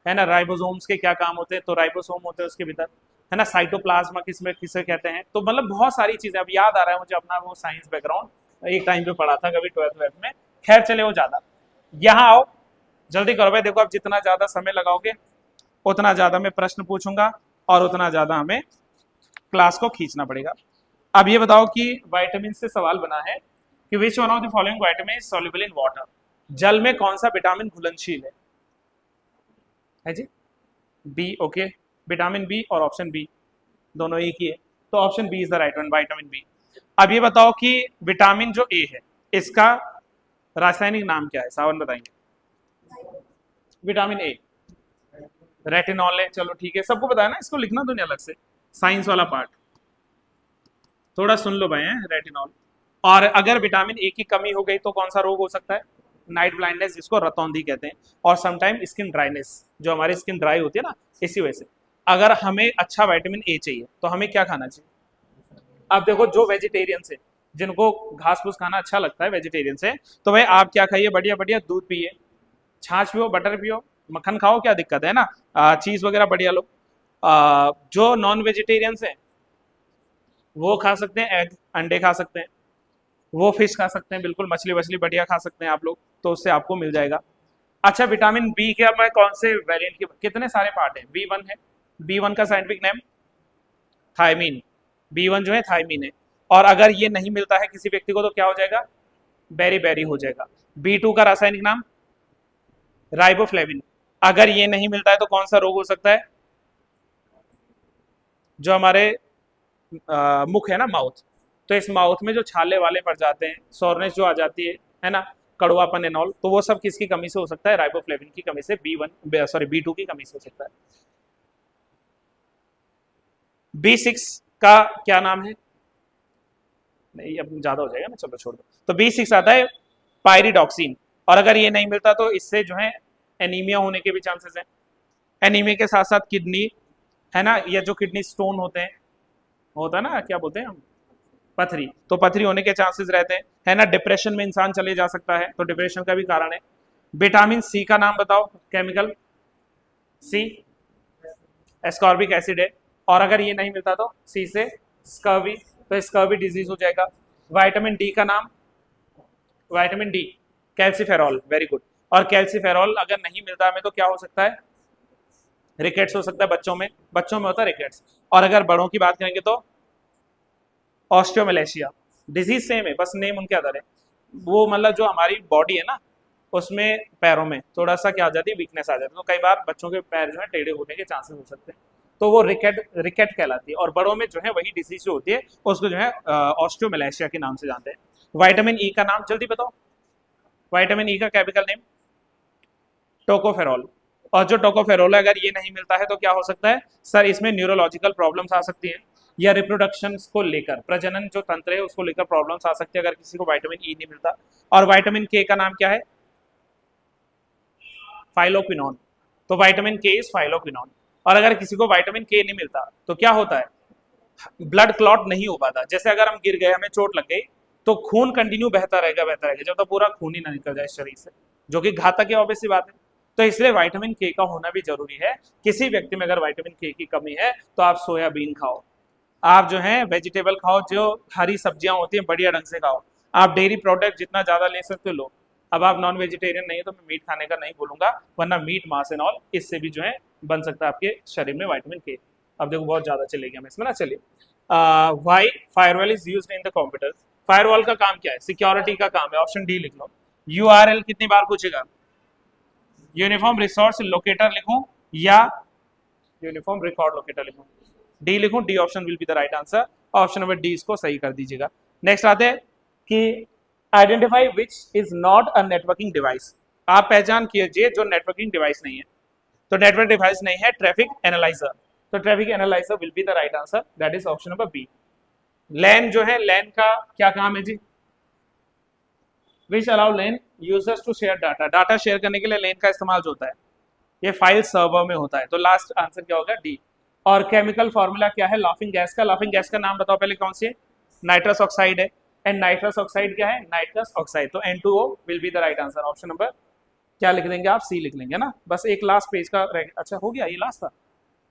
है ना, राइबोसोम्स के क्या काम होते हैं, तो राइबोसोम होते हैं उसके भीतर, है ना। साइटोप्लाज्मा किसमें किसे कहते हैं, तो मतलब बहुत सारी चीजें अब याद आ रहा है मुझे अपना वो साइंस बैकग्राउंड एक टाइम पे पढ़ा था कभी 12th में। खैर चले वो ज्यादा, यहाँ आओ जल्दी करो भाई। देखो अब जितना ज्यादा समय लगाओगे उतना ज्यादा मैं प्रश्न पूछूंगा और उतना ज्यादा हमें क्लास को खींचना पड़ेगा। अब ये बताओ कि विटामिन से सवाल बना है कि which one of the following vitamin is soluble in water? जल में कौन सा विटामिन घुलनशील है जी? B, okay. विटामिन बी और ऑप्शन बी दोनों एक ही है, तो option B is the right one, vitamin B. अब ये बताओ कि विटामिन जो ए है इसका रासायनिक नाम क्या है? सावन बताएंगे। विटामिन ए रेटिनॉल है, चलो ठीक है, सबको बताया ना, इसको लिखना तो नहीं अलग से, साइंस वाला पार्ट थोड़ा सुन लो भाई, रेटिनॉल। और अगर विटामिन ए की कमी हो गई तो कौन सा रोग हो सकता है? नाइट ब्लाइंडनेस, जिसको रतौंधी कहते हैं, और समटाइम स्किन ड्राइनेस, जो हमारी स्किन ड्राई होती है ना, इसी वजह से। अगर हमें अच्छा विटामिन ए चाहिए तो हमें क्या खाना चाहिए? अब देखो जो वेजिटेरियन है, जिनको घास फूस खाना अच्छा लगता है वेजिटेरियन से, तो भाई आप क्या खाइए? बढ़िया बढ़िया दूध पिए, छाछ पियो, बटर पियो, मक्खन खाओ, क्या दिक्कत है ना, चीज वगैरह बढ़िया लो। जो नॉन वेजिटेरियन है वो खा सकते हैं एग, अंडे खा सकते हैं, वो फिश खा सकते हैं, बिल्कुल मछली वछली बढ़िया खा सकते हैं आप लोग, तो उससे आपको मिल जाएगा। अच्छा विटामिन बी के अब मैं कौन से वेरिएंट की, कितने सारे पार्ट है? बी1 है, बी1 का साइंटिफिक नेम थायमीन, बी1 जो है थायमीन है। और अगर ये नहीं मिलता है किसी व्यक्ति को तो क्या हो जाएगा? बेरी बेरी हो जाएगा। बी2 का रासायनिक नाम राइबोफ्लेविन। अगर ये नहीं मिलता है तो कौन सा रोग हो सकता है? जो हमारे मुख है ना, माउथ, तो इस माउथ में जो छाले वाले पड़ जाते हैं, सोरनेस जो आ जाती है ना, कड़वापन एंड ऑल, तो वो सब किसकी कमी से हो सकता है? राइबोफ्लेविन की कमी से, बी2 की कमी से हो सकता है। B6 का क्या नाम है? नहीं अब ज्यादा हो जाएगा ना, चलो छोड़ दो। तो B6 आता है पायरिडॉक्सिन, और अगर ये नहीं मिलता तो इससे जो है एनीमिया होने के भी चांसेस हैं। एनीमिया के साथ साथ किडनी, है ना, या जो किडनी स्टोन होते हैं, होता है ना, क्या बोलते हैं हम, पथरी, तो पथरी होने के चांसेस रहते हैं, है ना। डिप्रेशन में इंसान चले जा सकता है, तो डिप्रेशन का भी कारण है। विटामिन सी का नाम बताओ, केमिकल सी, एस्कॉर्बिक एसिड है। और अगर ये नहीं मिलता तो सी से स्कर्वी, तो स्कर्वी डिजीज हो जाएगा। विटामिन डी का नाम, vitamin D calciferol, very good. और कैल्सीफेरॉल अगर नहीं मिलता हमें तो क्या हो सकता है, रिकेट्स हो सकता है बच्चों में, बच्चों में होता है रिकेट्स। और अगर बड़ों की बात करेंगे तो ऑस्टियोमलेशिया, डिजीज सेम है, बस नेम उनके अदर है। वो मतलब जो हमारी बॉडी है ना, उसमें पैरों में थोड़ा सा क्या आ जाती है, वीकनेस आ जाती है, तो कई बार बच्चों के पैर जो है टेढ़े होने के चांसेस हो सकते हैं, तो वो रिकेट रिकेट कहलाती है। और बड़ों में जो है वही डिजीज जो होती है उसको जो है ऑस्टियोमलेशिया के नाम से जानते हैं। विटामिन ई का नाम जल्दी बताओ, विटामिन ई का केमिकल नेम टोकोफेरॉल। और जो टोकोफेरॉल है अगर ये नहीं मिलता है तो क्या हो सकता है सर, इसमें न्यूरोलॉजिकल प्रॉब्लम्स आ सकती हैं, या रिप्रोडक्शन को लेकर, प्रजनन जो तंत्र है उसको लेकर प्रॉब्लम्स आ सकती है अगर किसी को विटामिन ई नहीं मिलता। और विटामिन के का नाम क्या है, फाइलोक्विनोन, तो विटामिन के इज फाइलोक्विनोन। और अगर किसी को विटामिन के नहीं मिलता तो क्या होता है, ब्लड क्लॉट नहीं हो पाता। जैसे अगर हम गिर गए, हमें चोट लग गई, तो खून कंटिन्यू बहता रहेगा जब तक पूरा खून ही ना निकल जाए शरीर से, जो कि घातक है, ऑब्वियस सी बात है। तो इसलिए विटामिन के का होना भी जरूरी है। किसी व्यक्ति में अगर विटामिन के की कमी है तो आप सोयाबीन खाओ, आप जो है वेजिटेबल खाओ, जो हरी सब्जियां होती हैं बढ़िया ढंग से खाओ, आप डेयरी प्रोडक्ट जितना ज्यादा ले सकते हो लो। अब आप नॉन वेजिटेरियन नहीं है तो मैं मीट खाने का नहीं बोलूंगा, वरना मीट मांस एंड ऑल, इससे भी जो है बन सकता है आपके शरीर में विटामिन के। अब देखो बहुत ज्यादा चलेगी हमें इसमें ना, चलिए। Why firewall is used in the computer, firewall का काम क्या है, सिक्योरिटी का काम है, ऑप्शन डी लिख लो। यूआरएल कितनी बार पूछेगा, यूनिफॉर्म रिसोर्स लोकेटर लिखूं या यूनिफॉर्म रिकॉर्ड लोकेटर लिखूं, डी लिखूं, D option will be the right answer, option number D इसको सही कर दीजिएगा। नेक्स्ट आते हैं कि identify which is not a networking device, आप पहचान कीजिए जो नेटवर्किंग डिवाइस नहीं है। तो नेटवर्क डिवाइस नहीं है, ट्रैफिक एनालाइजर, तो traffic analyser will be the right answer, that is option number B. LAN जो है, लैन का क्या काम है जी, which allow LAN users to share data, data share करने के लिए लैन का इस्तेमाल जो होता है ये फाइल सर्वर में होता है, तो लास्ट आंसर क्या होगा, डी। और केमिकल फॉर्मूला क्या है लाफिंग गैस का, लाफिंग गैस का नाम बताओ पहले कौन सी है, नाइट्रस ऑक्साइड है। एंड नाइट्रस ऑक्साइड क्या है, नाइट्रस ऑक्साइड, तो N2O will be the right answer, option number क्या लिख देंगे आप, सी लिख लेंगे ना। बस एक लास्ट पेज का अच्छा हो गया, ये लास्ट था,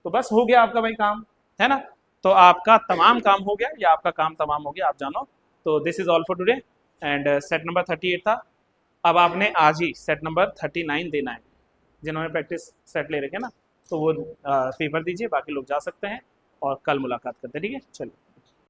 तो बस हो गया आपका भाई काम, है ना। तो आपका तमाम काम हो गया, या आपका काम तमाम हो गया, आप जानो। तो this is all for today, and set number 38 था, अब आपने आज ही सेट नंबर 39 देना है। जिन्होंने प्रैक्टिस सेट ले रखे ना, तो वो पेपर दीजिए, बाकी लोग जा सकते हैं, और कल मुलाकात करते हैं, ठीक है, चलिए।